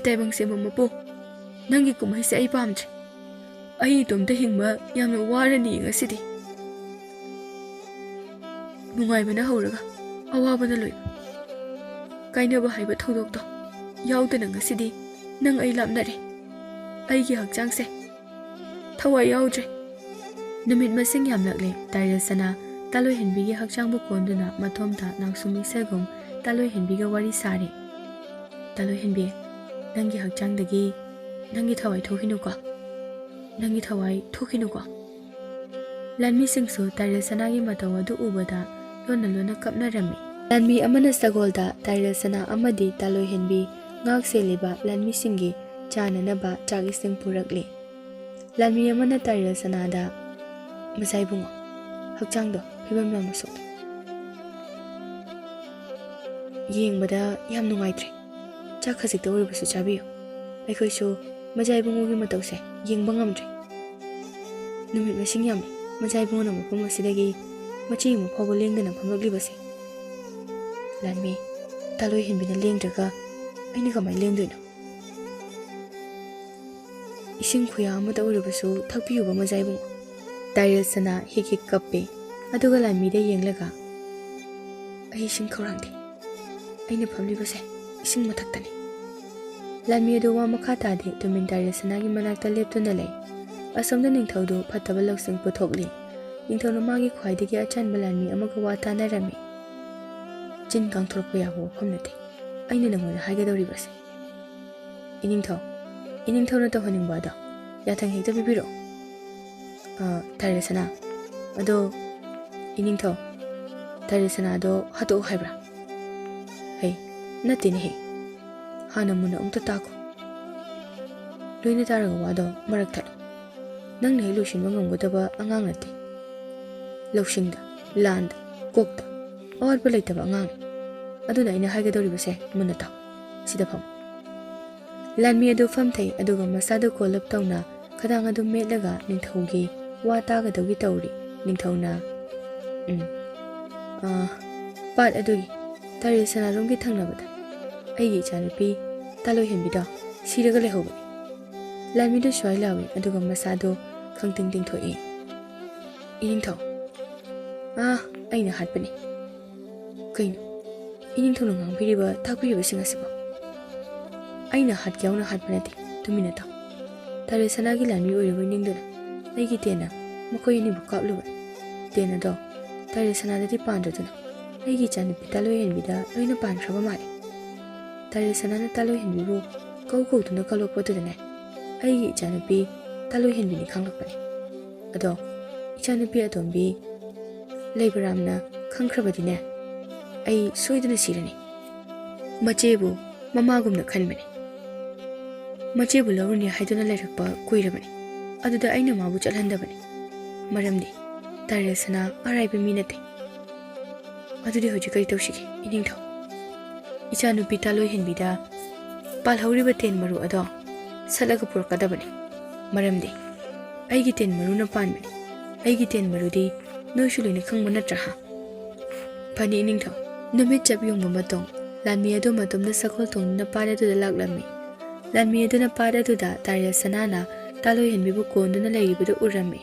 ꯇꯥꯏꯕꯪꯁꯦꯝꯕ ꯃꯄꯨ, ꯅꯪꯒꯤ ꯀꯨꯝꯍꯩꯁꯦ ꯑꯩ ꯄꯥꯝꯗ꯭ꯔꯦ꯫ ꯑꯩ ꯏꯇꯣꯝꯇ ꯍꯤꯡꯕ ꯌꯥꯝꯅ ꯋꯥꯔꯅꯤ ꯉꯁꯤꯗꯤ꯫ ꯅꯨꯡꯉꯥꯏꯕꯅ ꯍꯧꯔꯒ ꯑꯋꯥꯕꯅ ꯂꯣꯏꯕ ꯀꯥꯏꯅꯕ ꯍꯥꯏꯕ ꯊꯧꯗꯣꯛꯇꯣ ꯌꯥꯎꯗꯅ ꯉꯁꯤꯗꯤ ꯅꯪ ꯑꯩ ꯂꯥꯞꯅꯔꯦ꯫ ꯑꯩꯒꯤ ꯍꯛꯆꯥꯡꯁꯦ ꯊꯋꯥꯏ ꯌꯥꯎꯗ꯭ꯔꯦ꯫ ꯅꯨꯃꯤꯠ ꯃꯁꯤꯡ ꯌꯥꯝꯂꯛꯂꯦ꯫ ꯇꯥꯔꯦꯜ ꯁꯅꯥ ꯇꯥꯂꯣꯏꯍꯟꯕꯤꯒꯤ ꯍꯛꯆꯥꯡꯕꯨ ꯀꯣꯟꯗꯨꯅ ꯃꯇꯣꯝꯇ ꯅꯥꯎꯁꯨꯝ ꯏꯁꯩꯒꯨꯝ ꯇꯥꯂꯣꯏꯍꯟꯕꯤꯒ ꯋꯥꯔꯤ ꯁꯥꯔꯤ꯫ ꯇꯥꯂꯣꯏꯍꯟꯕꯤ, ꯅꯪꯒꯤ ꯍꯛꯆꯥꯡꯗꯒꯤ ꯅꯪꯒꯤ ꯊꯋꯥꯏ ꯊꯣꯛꯈꯤꯅꯨꯀꯣ, ꯅꯪꯒꯤ ꯊꯋꯥꯏ ꯊꯣꯛꯈꯤꯅꯨꯀꯣ꯫ ꯂꯥꯟꯃꯤꯁꯤꯡꯁꯨ ꯇꯥꯔꯦꯜ ꯁꯅꯥꯒꯤ ꯃꯇꯧ ꯑꯗꯨ ꯎꯕꯗ ꯂꯣꯟꯅ ꯂꯣꯟꯅ ꯀꯞꯅꯔꯝꯃꯤ꯫ ꯂꯥꯟꯃꯤ ꯑꯃꯅ ꯁꯒꯣꯜꯗ ꯇꯥꯔꯦꯜ ꯁꯅꯥ ꯑꯃꯗꯤ ꯇꯥꯂꯣꯏꯍꯟꯕꯤ ꯉꯥꯛ ꯁꯦꯜꯂꯤꯕ ꯂꯥꯟꯃꯤꯁꯤꯡꯒꯤ ꯆꯥꯅꯅꯕ ꯆꯥꯛ ꯏꯁꯤꯡ ꯄꯨꯔꯛꯂꯤ꯫ ꯂꯥꯟꯃꯤ ꯑꯃꯅ ꯇꯥꯔꯦꯜ ꯁꯅꯥꯗ, ꯃꯆꯥ ꯏꯕꯨꯡꯉꯣ, ꯍꯛꯆꯥꯡꯗꯣ ꯐꯤꯕꯝ ꯌꯥꯝꯅ ꯁꯣꯛꯏ, ꯌꯦꯡꯕꯗ ꯌꯥꯝ ꯅꯨꯡꯉꯥꯏꯇ꯭ꯔꯦ, ꯆꯥꯛ ꯈꯖꯤꯛꯇ ꯑꯣꯏꯔꯕꯁꯨ ꯆꯥꯕꯤꯌꯨ꯫ ꯑꯩꯈꯣꯏꯁꯨ ꯃꯆꯥ ꯏꯕꯨꯡꯉꯣꯒꯤ ꯃꯇꯧꯁꯦ ꯌꯦꯡꯕ ꯉꯝꯗ꯭ꯔꯦ꯫ ꯅꯨꯃꯤꯠ ꯃꯁꯤꯡ ꯌꯥꯝꯂꯦ ꯃꯆꯥ ꯏꯕꯨꯡꯉꯣꯅ ꯃꯐꯝ ꯑꯁꯤꯗꯒꯤ ꯃꯆꯤ ꯑꯃ ꯐꯥꯎꯕ ꯂꯦꯡꯗꯅ ꯐꯝꯂꯛꯂꯤꯕꯁꯦ꯫ ꯂꯥꯟꯃꯤ ꯇꯥꯂꯣꯏꯍꯟꯕꯤꯅ ꯂꯦꯡꯗ꯭ꯔꯒ ꯑꯩꯅ ꯀꯃꯥꯏꯅ ꯂꯦꯡꯗꯣꯏꯅꯣ? ꯏꯁꯤꯡ ꯈꯨꯌꯥ ꯑꯃꯗ ꯑꯣꯏꯔꯕꯁꯨ ꯊꯛꯄꯤꯌꯨꯕ ꯃꯆꯥ ꯏꯕꯨꯡꯉꯣ, Taril Sana hiki kappe aduga lamida yenglaga ai ising khawrangdi aina phamlibase ising mathaktani lammi adu wa makha tade tumin Taril Sana gi manakta leptuna lei asomda ningthaudu phattaba laksing puthokli ningthauno magi khwaidagi achanba lammi amaga wa tanarami chin kangthorpa yawo phamnate aina nangona haigadoribase iningthau na tawhaningba da yathang hekta bibiro Taril Sana ado iningthau Taril Sana ado hatu haibra hey natine he hana muna umta tako loina taraga wado marak thad nang nei lushin ngamgodaba angang nate lawsingda land kokta awal pa leitaba angang aduna ina haigadoribase muna taw sida pham Lanmi adu famthai aduga masadu kolap tawna khadang adu metlaga ningthaugi wa tagadawgi tawri ningthauna pat adugi Taril Sana romgi thangnabada aigi chanapi taloi hembida siraga lehobani Lanmi du swai lawi aduga masadu khangting ting thoi iningthau aina hatpani kaino iningthau ngang piriba thakpiriba singasiba aina hat kyauna hat banati tumina ta Taril Sana gi Lanmi oiroba ningduna aigi tena makoi ni bukapluba tena do Taril Sana dati pandraduna aigi chanapi taloi henbida loina pankraba mare Taril Sana na taloi henbibu kau tuna kalokpotudane aigi chanapi taloi henbini khanglakpani ado ichanapi atombi leibaramna khangkrabadine ai soiduna sirani machebu mamagumna khanbani Machebu lawrni haiduna lairakpa kuirabani aduda aina mabu chalhandabani maramdi Taril Sana araiba minate adudi hoji kari tawshige iningthau ichanupi taloi henbida palhauriba ten maru ado salaga purkadabani maramdi aigi ten maru na panbani aigi ten marudi noshulini khangba natra ha phani iningthau namit chabyongba matong Lanmi adu matumna sakhol tongna paradu da laklammi Lanmi aduna paratuda Taril Sana na taloi henbibu konduna leiribadu urami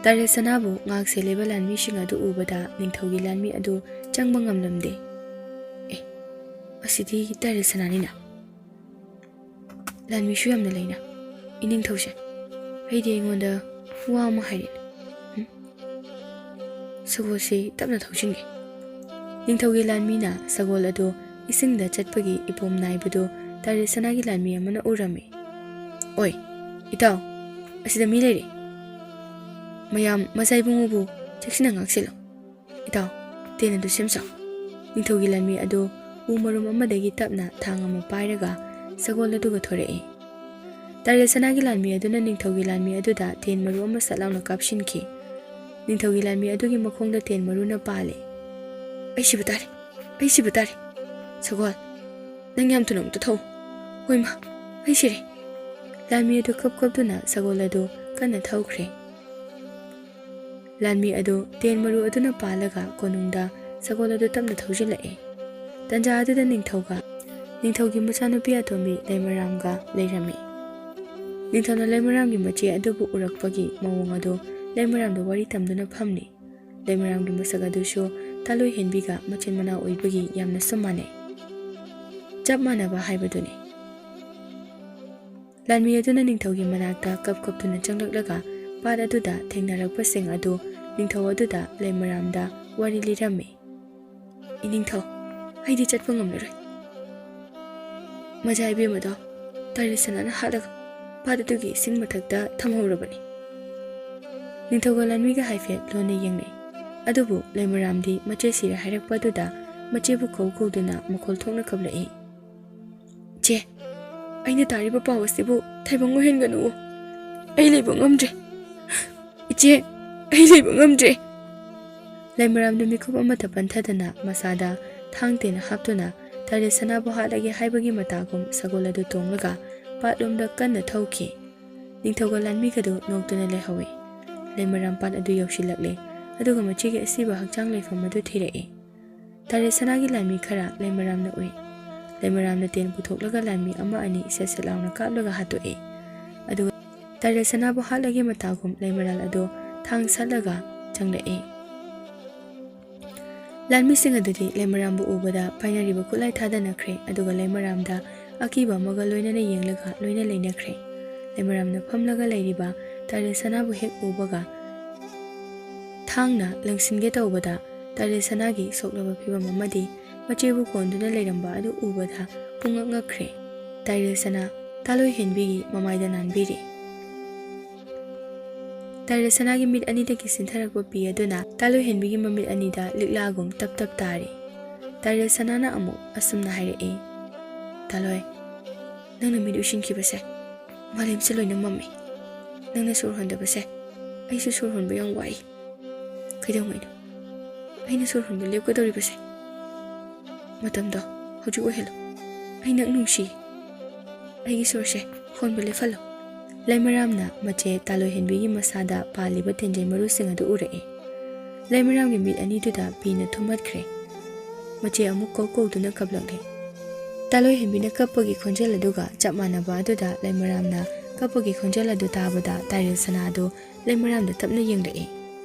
Taril Sana bu ngak seleba Lanmi sing adu ubada ningthaugi Lanmi adu changba ngamlamde asidi Taril Sana ni na Lanmi shu yamna leina iningthause aidi ingonda wa ma hairin sagosi tapna thausinge ningthaugi Lanmi na sagol adu isingda chatpagi ipom naibadu Taril Sana gi Lanmi amana urami oi itaw asida mi leire mayam masai bungubu chaksina ngaksilo itaw tena du semsa ningthaugi Lanmi adu umarum amadagi tapna thang ama pairaga sagol aduga thorei Taril Sana gi Lanmi aduna ningthaugi Lanmi aduda ten maru ama salawna kapshinki ningthaugi Lanmi adugi makhongda ten maru na pale ai sibutare sagol nang yam tunong to thau hoima ai sire Lanmi adu kap duna sagol adu kana thaukhre Lanmi adu ten maru aduna palaga konungda sagol adu tamna thaujilai tanja aduda ningthaugi machanupi atombi leimaramga leirami ningthauna leimaramgi machi adubu urakpagi mawong adu leimaramda wari tamduna phamni leimaramgi masaga dusho taloi henbiga machin mana oibagi yamna sumane chap manaba haibaduni Lanmi aduna ningthaugi manakta kap tuna changlaklaga pat aduda thengnarakpasing adu ningthau aduda leimaramda wari lirami iningthau aidi chatpa ngamlaroi majai bemado Taril Sana na halaga pat adugi sing mathakta thamhorabani ningthauga Lanmi ga haifet lone yengnei adubu leimaramdi mache sira hairakpa aduda machebu kauduna makhol thokna kablai che aina tariba pawasibu thaibang ohenganu ai leiba ngamdre iche ai leiba ngamdre leimaramdu mikhup amata panthadana masada thangtena haptuna Taril Sana bu halagi haibagi matagum sagol adu tonglaga patlomda kanna thauki ningthauga Lanmi gadu noktuna lehawi leimaram pat adu yaushilakle aduga machigi asiba hakchang leifam adu thirei Taril Sana gi Lanmi khara leimaramna ui leimaramna ten puthoklaga Lanmi ama ani sesalauna kaplaga hatoi aduga ꯇꯥꯏꯔꯦꯜ ꯁꯅꯥꯕꯨ ꯍꯥꯠꯂꯒꯤ ꯃꯇꯥꯒꯨꯝ ꯂꯩꯃꯔꯥꯜ ꯑꯗꯨ ꯊꯥꯡ ꯁꯠꯂꯒ ꯆꯪꯂꯛꯏ꯫ ꯂꯥꯟꯃꯤꯁꯤꯡ ꯑꯗꯨꯗꯤ ꯂꯩꯃꯔꯥꯝꯕꯨ ꯎꯕꯗ ꯄꯥꯏꯅꯔꯤꯕ ꯈꯨꯠꯂꯥꯏ ꯊꯥꯗꯅꯈ꯭ꯔꯦ ꯑꯗꯨꯒ ꯂꯩꯃꯔꯥꯝꯗ ꯑꯀꯤꯕ ꯑꯃꯒ ꯂꯣꯏꯅꯅ ꯌꯦꯡꯂꯒ ꯂꯣꯏꯅ ꯂꯩꯅꯈ꯭ꯔꯦ꯫ ꯂꯩꯃꯔꯥꯝꯅ ꯐꯝꯂꯒ ꯂꯩꯔꯤꯕ ꯇꯥꯏꯔꯦꯜ ꯁꯅꯥꯕꯨ ꯍꯦꯛ ꯎꯕꯒ ꯊꯥꯡꯅ ꯂꯪꯁꯤꯟꯒꯦ ꯇꯧꯕꯗ ꯇꯥꯏꯔꯦꯜ ꯁꯅꯥꯒꯤ ꯁꯣꯛꯂꯕ ꯐꯤꯕꯝ ꯑꯃꯗꯤ ꯃꯆꯦꯕꯨ ꯀꯣꯟꯗꯨꯅ ꯂꯩꯔꯝꯕ ꯑꯗꯨ ꯎꯕꯗ ꯄꯨꯡꯉꯛ ꯉꯛꯈ꯭ꯔꯦ꯫ ꯇꯥꯏꯔꯦꯜ ꯁꯅꯥ ꯇꯥꯂꯣꯏꯍꯦꯟꯕꯤꯒꯤ ꯃꯃꯥꯏꯗ ꯅꯥꯟꯕꯤꯔꯤ꯫ ꯇꯥꯏꯔꯦꯜ ꯁꯅꯥꯒꯤ ꯃꯤꯠ ꯑꯅꯤꯗꯒꯤ ꯁꯤꯟꯊꯔꯛꯄ ꯄꯤ ꯑꯗꯨꯅ ꯇꯥꯂꯣꯏꯍꯦꯟꯕꯤꯒꯤ ꯃꯃꯤꯠ ꯑꯅꯤꯗ ꯂꯤꯛꯂꯥꯒꯨꯝ ꯇꯞ ꯇꯞ ꯇꯥꯔꯤ꯫ ꯇꯥꯏꯔꯦꯜ ꯁꯅꯥꯅ ꯑꯃꯨꯛ ꯑꯁꯨꯝꯅ ꯍꯥꯏꯔꯛꯏ, ꯇꯥꯂꯣꯏ, ꯅꯪꯅ ꯃꯤꯠ ꯎꯏꯁꯤꯟꯈꯤꯕꯁꯦ ꯃꯥꯂꯦꯝꯁꯦ ꯂꯣꯏꯅ ꯃꯝꯃꯤ꯫ ꯅꯪꯅ ꯁꯣꯔ ꯍꯣꯟꯗꯕꯁꯦ ꯑꯩꯁꯨ ꯁꯣꯔ ꯍꯣꯟꯕ ꯌꯥꯝ ꯋꯥꯏ꯫ ꯀꯩꯗꯧꯉꯩꯅꯣ ꯑꯩꯅ ꯁꯣꯔ ꯍꯣꯟꯕ ꯂꯦꯞꯀꯗꯧꯔꯤꯕꯁꯦ? ꯃꯇꯝꯗꯣ ꯍꯧꯖꯤꯛ ꯑꯣꯏꯍꯜꯂꯣ, ꯑꯩ ꯅꯪ ꯅꯨꯡꯁꯤ꯫ ꯑꯩꯒꯤ ꯁꯣꯔꯁꯦ ꯍꯣꯟꯕ ꯂꯦꯞꯍꯜꯂꯣ꯫ ꯂꯩꯃꯔꯥꯝꯅ ꯃꯆꯦ ꯇꯥꯂꯣꯏꯍꯦꯟꯕꯤꯒꯤ ꯃꯁꯥꯗ ꯄꯥꯜꯂꯤꯕ ꯇꯦꯟꯖꯩ ꯃꯔꯨꯁꯤꯡ ꯑꯗꯨ ꯎꯔꯛꯏ꯫ ꯂꯩꯃꯔꯥꯝꯒꯤ ꯃꯤꯠ ꯑꯅꯤꯗꯨꯗ ꯄꯤꯅ ꯊꯨꯝꯍꯠꯈ꯭ꯔꯦ꯫ ꯃꯆꯦ ꯑꯃꯨꯛ ꯀꯧꯗꯨꯅ ꯀꯞꯂꯛꯂꯦ꯫ ꯇꯥꯂꯣꯏꯍꯦꯟꯕꯤꯅ ꯀꯞꯄꯒꯤ ꯈꯣꯟꯖꯦꯜ ꯑꯗꯨꯒ ꯆꯞ ꯃꯥꯟꯅꯕ ꯑꯗꯨꯗ ꯂꯩꯃꯔꯥꯝꯅ ꯀꯞꯄꯒꯤ ꯈꯣꯟꯖꯦꯜ ꯑꯗꯨ ꯇꯥꯕꯗ ꯇꯥꯏꯔꯦꯜ ꯁꯅꯥ ꯑꯗꯨ ꯂꯩꯃꯔꯥꯝꯗ ꯇꯞꯅ ꯌꯦꯡꯂꯛꯏ꯫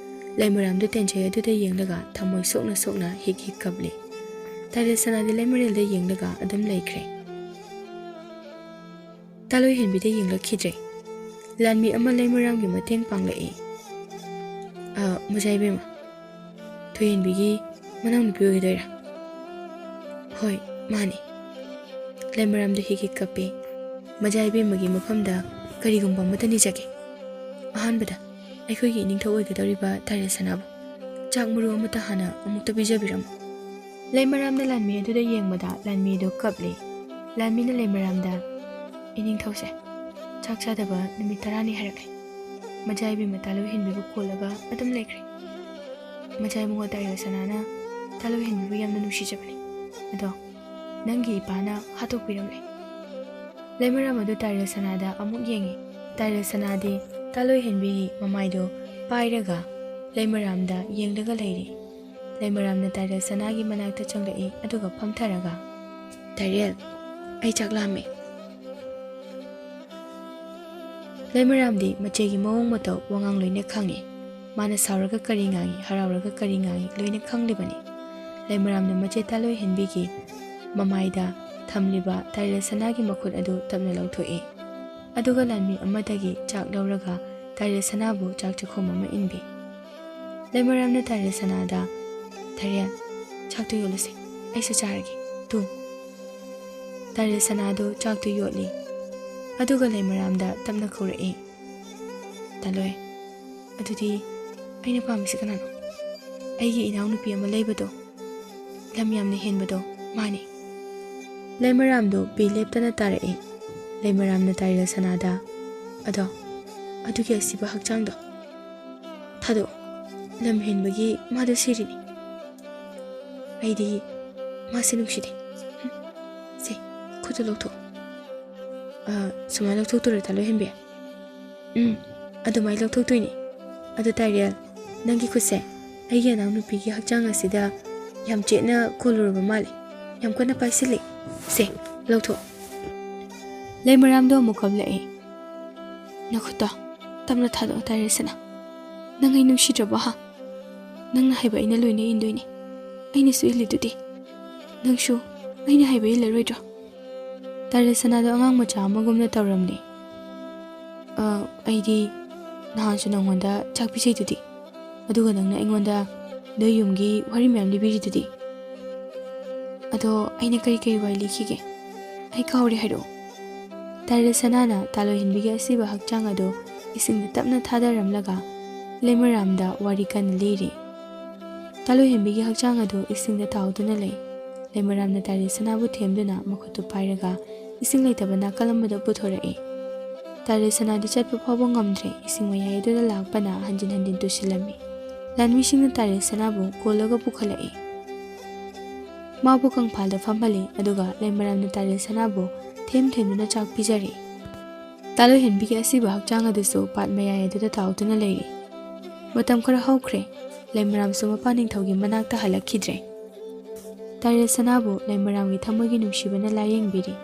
ꯂꯩꯃꯔꯥꯝꯗꯨ ꯇꯦꯟꯖꯩ ꯑꯗꯨꯗ ꯌꯦꯡꯂꯒ ꯊꯃꯣꯏ ꯁꯣꯛꯅ ꯁꯣꯛꯅ ꯍꯤꯛ ꯍꯤꯛ ꯀꯞꯂꯤ꯫ ꯇꯥꯏꯔꯦꯜ ꯁꯅꯥꯗꯤ ꯂꯩꯃꯔꯦꯜꯗ ꯌꯦꯡꯂꯒ ꯑꯗꯨꯝ ꯂꯩꯈ꯭ꯔꯦ꯫ ꯇꯥꯂꯣꯏꯍꯦꯟꯕꯤꯗ ꯌꯦꯡꯂꯛꯈꯤꯗ꯭ꯔꯦ꯫ ꯂꯥꯟꯃꯤ ꯑꯃ ꯂꯩꯃꯔꯥꯝꯒꯤ ꯃꯇꯦꯡ ꯄꯥꯡꯂꯛꯏ꯫ ꯃꯣꯖꯥꯏꯕꯦꯝꯃ, ꯊꯣꯏꯍꯦꯟꯕꯤꯒꯤ ꯃꯅꯥꯎꯅꯨꯄꯤ ꯑꯣꯏꯗꯣꯏꯔꯥ? ꯍꯣꯏ, ꯃꯥꯅꯤ꯫ ꯂꯩꯃꯔꯥꯝꯗ ꯍꯤꯛ ꯍꯤꯛ ꯀꯞꯄꯤ꯫ ꯃꯣꯖꯥꯏꯕꯦꯝꯃꯒꯤ ꯃꯐꯝꯗ ꯀꯔꯤꯒꯨꯝꯕ ꯑꯃꯠꯇ ꯅꯤꯖꯒꯦ꯫ ꯑꯍꯥꯟꯕꯗ ꯑꯩꯈꯣꯏꯒꯤ ꯏꯅꯤꯡꯊꯧ ꯑꯣꯏꯒꯗꯧꯔꯤꯕ ꯇꯥꯏꯔꯦꯜ ꯁꯅꯥꯕꯨ ꯆꯥꯛ ꯃꯔꯨ ꯑꯃꯠꯇ ꯍꯥꯟꯅ ꯑꯃꯨꯛꯇ ꯄꯤꯖꯕꯤꯔꯝꯃꯨ꯫ ꯂꯩꯃꯔꯥꯝꯅ ꯂꯥꯟꯃꯤ ꯑꯗꯨꯗ ꯌꯦꯡꯕꯗ ꯂꯥꯟꯃꯤ ꯑꯗꯨ ꯀꯞꯂꯤ꯫ ꯂꯥꯟꯃꯤꯅ ꯂꯩꯃꯔꯥꯝꯗ, ꯏꯅꯤꯡꯊꯧꯁꯦ ꯆꯥꯛ ꯆꯥꯗꯕ ꯅꯨꯃꯤꯠ 10ꯅꯤ ꯍꯥꯏꯔꯛꯂꯦ꯫ ꯃꯣꯖꯥꯏꯕꯦꯝꯃ ꯇꯥꯂꯣꯏꯍꯦꯟꯕꯤꯕꯨ ꯀꯣꯜꯂꯒ ꯑꯗꯨꯝ ꯂꯩꯈ꯭ꯔꯦ꯫ ꯃꯣꯖꯥꯏꯕꯨꯡꯉꯣ ꯇꯥꯏꯔꯦꯜ ꯁꯅꯥꯅ ꯇꯥꯂꯣꯏꯍꯦꯟꯕꯤꯕꯨ ꯌꯥꯝꯅ ꯅꯨꯡꯁꯤꯖꯕꯅꯤ, ꯑꯗꯣ ꯅꯪꯒꯤ ꯏꯄꯥꯅ ꯍꯥꯠꯇꯣꯛꯄꯤꯔꯝꯂꯦ꯫ ꯂꯩꯃꯔꯥꯝ ꯑꯗꯨ ꯇꯥꯏꯔꯦꯜ ꯁꯅꯥꯗ ꯑꯃꯨꯛ ꯌꯦꯡꯉꯤ꯫ ꯇꯥꯏꯔꯦꯜ ꯁꯅꯥꯗꯤ ꯇꯥꯂꯣꯏꯍꯦꯟꯕꯤꯒꯤ ꯃꯃꯥꯏꯗꯣ ꯄꯥꯏꯔꯒ ꯂꯩꯃꯔꯥꯝꯗ ꯌꯦꯡꯂꯒ ꯂꯩꯔꯤ꯫ ꯂꯩꯃꯔꯥꯝꯅ ꯇꯥꯏꯔꯦꯜ ꯁꯅꯥꯒꯤ ꯃꯅꯥꯛꯇ ꯆꯪꯂꯛꯏ ꯑꯗꯨꯒ ꯐꯝꯊꯔꯒ, ꯇꯥꯏꯔꯦꯜ, ꯑꯩ ꯆꯥꯛ ꯂꯥꯝꯃꯦ꯫ ꯂꯩꯃꯔꯥꯝꯗꯤ ꯃꯆꯦꯒꯤ ꯃꯑꯣꯡ ꯃꯇꯧ ꯋꯥꯉꯥꯡ ꯂꯣꯏꯅ ꯈꯪꯉꯤ꯫ ꯃꯥꯅ ꯁꯥꯎꯔꯒ ꯀꯔꯤ ꯉꯥꯡꯉꯤ, ꯍꯔꯥꯎꯔꯒ ꯀꯔꯤ ꯉꯥꯡꯉꯤ ꯂꯣꯏꯅ ꯈꯪꯂꯤꯕꯅꯤ꯫ ꯂꯩꯃꯔꯥꯝꯅ ꯃꯆꯦ ꯇꯥꯂꯣꯏꯍꯦꯟꯕꯤꯒꯤ ꯃꯃꯥꯏꯗ ꯊꯝꯂꯤꯕ ꯇꯥꯏꯔꯦꯜ ꯁꯅꯥꯒꯤ ꯃꯈꯨꯠ ꯑꯗꯨ ꯇꯞꯅ ꯂꯧꯊꯣꯛꯏ꯫ ꯑꯗꯨꯒ ꯂꯥꯟꯃꯤ ꯑꯃꯗꯒꯤ ꯆꯥꯛ ꯂꯧꯔꯒ ꯇꯥꯏꯔꯦꯜ ꯁꯅꯥꯕꯨ ꯆꯥꯛ ꯆꯥꯛꯈꯣꯝ ꯑꯃ ꯏꯟꯕꯤ꯫ ꯂꯩꯃꯔꯥꯝꯅ ꯇꯥꯏꯔꯦꯜ ꯁꯅꯥꯗ, ꯇꯥꯏꯔꯦꯜ, ꯆꯥꯛꯇꯨ ꯌꯣꯠꯂꯨꯁꯦ, ꯑꯩꯁꯨ ꯆꯥꯔꯒꯦ, ꯇꯨ꯫ ꯇꯥꯏꯔꯦꯜ ꯁꯅꯥꯗꯨ ꯆꯥꯛꯇꯨ ꯌꯣꯠꯂꯤ꯫ ꯑꯗꯨꯒ ꯂꯩꯃꯔꯥꯝꯗ ꯇꯞꯅ ꯀꯧꯔꯛꯏ, ꯇꯥꯂꯣꯏ, ꯑꯗꯨꯗꯤ ꯑꯩꯅ ꯄꯥꯝꯃꯤꯁꯤ ꯀꯅꯥꯅꯣ? ꯑꯩꯒꯤ ꯏꯅꯥꯎꯅꯨꯄꯤ ꯑꯃ ꯂꯩꯕꯗꯣ, ꯂꯝ ꯌꯥꯝꯅ ꯍꯦꯟꯕꯗꯣ, ꯃꯥꯅꯤ꯫ ꯂꯩꯃꯔꯥꯝꯗꯨ ꯄꯤ ꯂꯦꯞꯇꯅ ꯇꯥꯔꯛꯏ꯫ ꯂꯩꯃꯔꯥꯝꯅ ꯇꯥꯏꯔꯦꯜ ꯁꯅꯥꯗ, ꯑꯗꯣ ꯑꯗꯨꯒꯤ ꯑꯁꯤꯕ ꯍꯛꯆꯥꯡꯗꯣ ꯊꯥꯗꯣꯛꯑꯣ, ꯂꯝ ꯍꯦꯟꯕꯒꯤ ꯃꯥꯗꯣ ꯁꯤꯔꯤꯅꯤ꯫ ꯑꯩꯗꯤ ꯃꯥꯁꯦ ꯅꯨꯡꯁꯤꯗꯦ꯫ ꯁꯦ, ꯈꯨꯠꯇꯨ ꯂꯧꯊꯣꯛꯑꯣ꯫ ꯁꯨꯃꯥꯏꯅ ꯂꯧꯊꯣꯛꯇꯣꯏꯔꯣ ꯇꯥꯂꯣꯏꯍꯦꯟꯕꯤ? ꯑꯗꯨꯃꯥꯏꯅ ꯂꯧꯊꯣꯛꯇꯣꯏꯅꯤ꯫ ꯑꯗꯨ ꯇꯥꯏꯔꯦꯜ, ꯅꯪꯒꯤ ꯈꯨꯠꯁꯦ ꯑꯩꯒꯤ ꯑꯅꯥꯎꯅꯨꯄꯤꯒꯤ ꯍꯛꯆꯥꯡ ꯑꯁꯤꯗ ꯌꯥꯝ ꯆꯦꯠꯅ ꯀꯣꯜꯂꯨꯔꯕ ꯃꯥꯜꯂꯤ, ꯌꯥꯝ ꯀꯟꯅ ꯄꯥꯏꯁꯤꯜꯂꯤ꯫ ꯁꯦ, ꯂꯧꯊꯣꯛꯑꯣ꯫ ꯂꯩꯃꯔꯥꯝꯗꯣ ꯑꯃꯨꯛ ꯀꯞꯂꯛꯏ꯫ ꯅꯈꯨꯠꯇꯣ ꯇꯞꯅ ꯊꯥꯗꯣꯛꯑꯣ ꯇꯥꯏꯔꯦꯜ ꯁꯅꯥ꯫ ꯅꯪ ꯑꯩ ꯅꯨꯡꯁꯤꯗ꯭ꯔꯕꯣ ꯍꯥ? ꯅꯪꯅ ꯍꯥꯏꯕ ꯑꯩꯅ ꯂꯣꯏꯅ ꯏꯟꯗꯣꯏꯅꯤ꯫ ꯑꯩꯅꯁꯨ ꯏꯜꯂꯤꯗꯨꯗꯤ, ꯅꯪꯁꯨ ꯑꯩꯅ ꯍꯥꯏꯕ ꯏꯜꯂꯔꯣꯏꯗ꯭ꯔꯣ? ꯇꯥꯏꯔꯦꯜ ꯁꯅꯥꯗꯣ ꯑꯉꯥꯡ ꯃꯆꯥ ꯑꯃꯒꯨꯝꯅ ꯇꯧꯔꯝꯂꯤ꯫ ꯑꯩꯗꯤ ꯅꯍꯥꯟꯁꯨ ꯅꯪꯉꯣꯟꯗ ꯆꯥꯛ ꯄꯤꯖꯩꯗꯨꯗꯤ, ꯑꯗꯨꯒ ꯅꯪꯅ ꯑꯩꯉꯣꯟꯗ ꯅꯣꯏ ꯌꯨꯝꯒꯤ ꯋꯥꯔꯤ ꯃꯌꯥꯝ ꯂꯤꯕꯤꯔꯤꯗꯨꯗꯤ꯫ ꯑꯗꯣ ꯑꯩꯅ ꯀꯔꯤ ꯀꯔꯤ ꯋꯥꯔꯤ ꯂꯤꯈꯤꯒꯦ? ꯑꯩ ꯀꯥꯎꯔꯦ, ꯍꯥꯏꯔꯛꯑꯣ꯫ ꯇꯥꯏꯔꯦꯜ ꯁꯅꯥꯅ ꯇꯥꯂꯣꯏꯍꯦꯟꯕꯤꯒꯤ ꯑꯁꯤꯕ ꯍꯛꯆꯥꯡ ꯑꯗꯨ ꯏꯁꯤꯡꯗ ꯇꯞꯅ ꯊꯥꯗꯔꯝꯂꯒ ꯂꯩꯃꯔꯥꯝꯗ ꯋꯥꯔꯤ ꯀꯟꯅ ꯂꯤꯔꯤ꯫ ꯇꯥꯂꯣꯏꯍꯦꯟꯕꯤꯒꯤ ꯍꯛꯆꯥꯡ ꯑꯗꯨ ꯏꯁꯤꯡꯗ ꯇꯥꯎꯗꯨꯅ ꯂꯩ꯫ ꯂꯩꯃꯔꯥꯝꯅ ꯇꯥꯏꯔꯦꯜ ꯁꯅꯥꯕꯨ ꯊꯦꯝꯗꯨꯅ ꯃꯈꯨꯠꯇꯨ ꯄꯥꯏꯔꯒ ꯏꯁꯤꯡ ꯂꯩꯇꯕ ꯅꯥꯀꯜ ꯑꯃꯗ ꯄꯨꯊꯣꯔꯛꯏ꯫ ꯇꯥꯏꯔꯦꯜ ꯁꯅꯥꯗꯤ ꯆꯠꯄ ꯐꯥꯎꯕ ꯉꯝꯗ꯭ꯔꯦ꯫ ꯏꯁꯤꯡ ꯃꯌꯥꯏ ꯑꯗꯨꯗ ꯂꯥꯛꯄꯅ ꯍꯟꯖꯤꯟ ꯍꯟꯖꯤꯟ ꯇꯨꯁꯤꯜꯂꯝꯃꯤ꯫ ꯂꯥꯟꯃꯤꯁꯤꯡꯅ ꯇꯥꯏꯔꯦꯜ ꯁꯅꯥꯕꯨ ꯀꯣꯜꯂꯒ ꯄꯨꯈꯠꯂꯛꯏ꯫ ꯃꯥꯕꯨ ꯀꯪꯐꯥꯜꯗ ꯐꯝꯍꯜꯂꯤ ꯑꯗꯨꯒ ꯂꯩꯃꯔꯥꯝꯅ ꯇꯥꯏꯔꯦꯜ ꯁꯅꯥꯕꯨ ꯊꯦꯝꯗꯨꯅ ꯆꯥꯛ ꯄꯤꯖꯔꯤ꯫ ꯇꯥꯂꯣꯏꯍꯦꯟꯕꯤꯒꯤ ꯑꯁꯤꯕ ꯍꯛꯆꯥꯡ ꯑꯗꯨꯁꯨ ꯄꯥꯠ ꯃꯌꯥꯏ ꯑꯗꯨꯗ ꯇꯥꯎꯗꯨꯅ ꯂꯩꯔꯤ꯫ ꯃꯇꯝ ꯈꯔ ꯍꯧꯈ꯭ꯔꯦ꯫ ꯂꯩꯃꯔꯥꯝꯁꯨ ꯃꯄꯥꯟꯅꯤꯡꯊꯧꯒꯤ ꯃꯅꯥꯛꯇ ꯍꯜꯂꯛꯈꯤꯗ꯭ꯔꯦ꯫ ꯇꯥꯏꯔꯦꯜ ꯁꯅꯥꯕꯨ ꯂꯩꯃꯔꯥꯝꯒꯤ ꯊꯃꯣꯏꯒꯤ ꯅꯨꯡꯁꯤꯕꯅ ꯂꯥꯌꯦꯡꯕꯤꯔꯤ꯫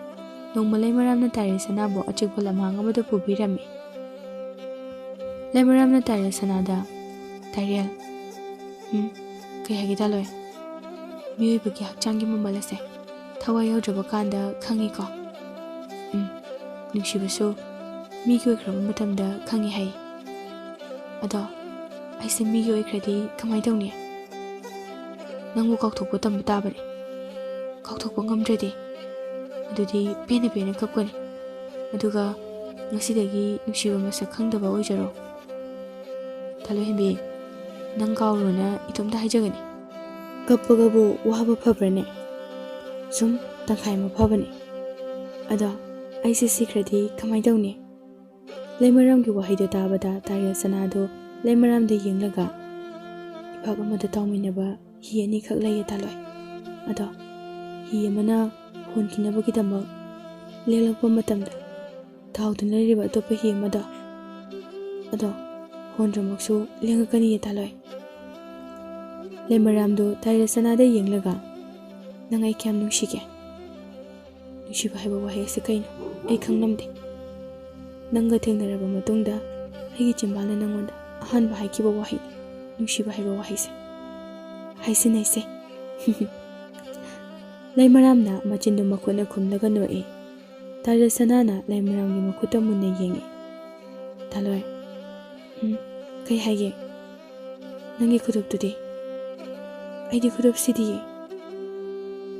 ꯅꯣꯡꯃ ꯂꯩꯃꯔꯥꯝꯅ ꯇꯥꯏꯔꯦꯜ ꯁꯅꯥꯕꯨ ꯑꯆꯤꯛꯄ ꯂꯝꯍꯥꯡ ꯑꯃꯗ ꯄꯨꯕꯤꯔꯝꯃꯤ꯫ ꯂꯩꯃꯔꯥꯝꯅ ꯇꯥꯏꯔꯦꯜ ꯁꯅꯥꯗ ꯇꯥꯏꯔꯦꯜ ꯀꯩ ꯍꯥꯏꯒꯦ ꯇꯥꯂꯣꯏ ꯃꯤꯑꯣꯏꯕꯒꯤ ꯍꯛꯆꯥꯡꯒꯤ ꯃꯃꯜ ꯑꯁꯦ ꯊꯋꯥꯏ ꯌꯥꯎꯗ꯭ꯔꯕ ꯀꯥꯟꯗ ꯈꯪꯉꯤꯀꯣ ꯅꯨꯡꯁꯤꯕꯁꯨ ꯃꯤꯒꯤ ꯑꯣꯏꯈ꯭ꯔꯕ ꯃꯇꯝꯗ ꯈꯪꯉꯤ ꯍꯥꯏ ꯑꯗꯣ ꯑꯩꯁꯦ ꯃꯤꯒꯤ ꯑꯣꯏꯈ꯭ꯔꯗꯤ ꯀꯃꯥꯏꯅ ꯇꯧꯅꯤ ꯅꯪꯕꯨ ꯀꯥꯎꯊꯣꯛꯄ ꯇꯝꯕ ꯇꯥꯕꯅꯤ ꯀꯥꯎꯊꯣꯛꯄ ꯉꯝꯗ꯭ꯔꯗꯤ ꯑꯗꯨꯗꯤ ꯄꯦꯟꯅ ꯄꯦꯟꯅ ꯀꯞꯀꯅꯤ ꯑꯗꯨꯒ ꯉꯁꯤꯗꯒꯤ ꯅꯨꯡꯁꯤꯕ ꯃꯁꯛ ꯈꯪꯗꯕ ꯑꯣꯏꯖꯔꯣ ꯊꯥꯂꯣꯏꯍꯦꯟꯕꯤ ꯅꯪ ꯀꯥꯎꯔꯣꯅ ꯏꯇꯣꯝꯇ ꯍꯥꯏꯖꯒꯅꯤ ꯀꯞꯄꯒꯕꯨ ꯋꯥꯕ ꯐꯕ꯭ꯔꯅꯦ ꯁꯨꯝ ꯇꯪꯈꯥꯏ ꯑꯃ ꯐꯕꯅꯤ ꯑꯗꯣ ꯑꯩꯁꯦ ꯁꯤꯈ꯭ꯔꯗꯤ ꯀꯃꯥꯏꯅ ꯇꯧꯅꯤ ꯂꯩꯃꯔꯥꯝꯒꯤ ꯋꯥꯍꯩꯗꯣ ꯇꯥꯕꯗ ꯇꯥꯏꯔꯦꯜ ꯁꯅꯥꯗꯣ ꯂꯩꯃꯔꯥꯝꯗ ꯌꯦꯡꯂꯒ ꯏꯄꯥꯛ ꯑꯃꯗ ꯇꯥꯎꯃꯤꯟꯅꯕ ꯍꯤ ꯑꯅꯤꯈꯛ ꯂꯩꯌꯦ ꯇꯥꯂꯣꯏ ꯑꯗꯣ ꯍꯤ ꯑꯃꯅ ꯍꯣꯟꯈꯤꯅꯕꯒꯤꯗꯃꯛ ꯂꯦꯡꯂꯛꯄ ꯃꯇꯝꯗ ꯊꯥꯎꯗꯨꯅ ꯂꯩꯔꯤꯕ ꯑꯇꯣꯞꯄ ꯍꯤ ꯑꯃꯗꯣ ꯑꯗꯣ ꯍꯣꯟꯗ꯭ꯔꯃꯛꯁꯨ ꯂꯦꯡꯉꯛꯀꯅꯤꯌꯦ ꯇꯥꯂꯣꯏ ꯂꯩꯃꯔꯥꯝꯗꯣ ꯇꯥꯏꯔꯦꯜ ꯁꯅꯥꯗ ꯌꯦꯡꯂꯒ ꯅꯪ ꯑꯩ ꯀꯌꯥꯝ ꯅꯨꯡꯁꯤꯒꯦ ꯅꯨꯡꯁꯤꯕ ꯍꯥꯏꯕ ꯋꯥꯍꯩ ꯑꯁꯤ ꯀꯩꯅꯣ ꯑꯩ ꯈꯪꯂꯝꯗꯦ ꯅꯪꯒ ꯊꯦꯡꯅꯔꯕ ꯃꯇꯨꯡꯗ ꯑꯩꯒꯤ ꯆꯤꯝꯕꯥꯜꯅ ꯅꯪꯉꯣꯟꯗ ꯑꯍꯥꯟꯕ ꯍꯥꯏꯈꯤꯕ ꯋꯥꯍꯩꯅꯤ ꯅꯨꯡꯁꯤꯕ ꯍꯥꯏꯕ ꯋꯥꯍꯩꯁꯦ ꯍꯥꯏꯁꯤꯟꯅꯩꯁꯦ ꯂꯩꯃꯔꯥꯝꯅ ꯃꯆꯤꯟꯗꯨ ꯃꯈꯨꯠꯅ ꯈꯨꯝꯂꯒ ꯅꯣꯛꯏ ꯇꯥꯏꯔꯦꯜ ꯁꯅꯥꯅ ꯂꯩꯃꯔꯥꯝꯒꯤ ꯃꯈꯨꯠꯇ ꯃꯨꯟꯅ ꯌꯦꯡꯉꯤ ꯊꯥꯂꯣꯏ ꯀꯩ ꯍꯥꯏꯒꯦ ꯅꯪꯒꯤ ꯈꯨꯗꯣꯞꯇꯨꯗꯤ ꯑꯩꯗꯤ ꯈꯨꯗꯣꯞ ꯁꯤꯗꯤꯌꯦ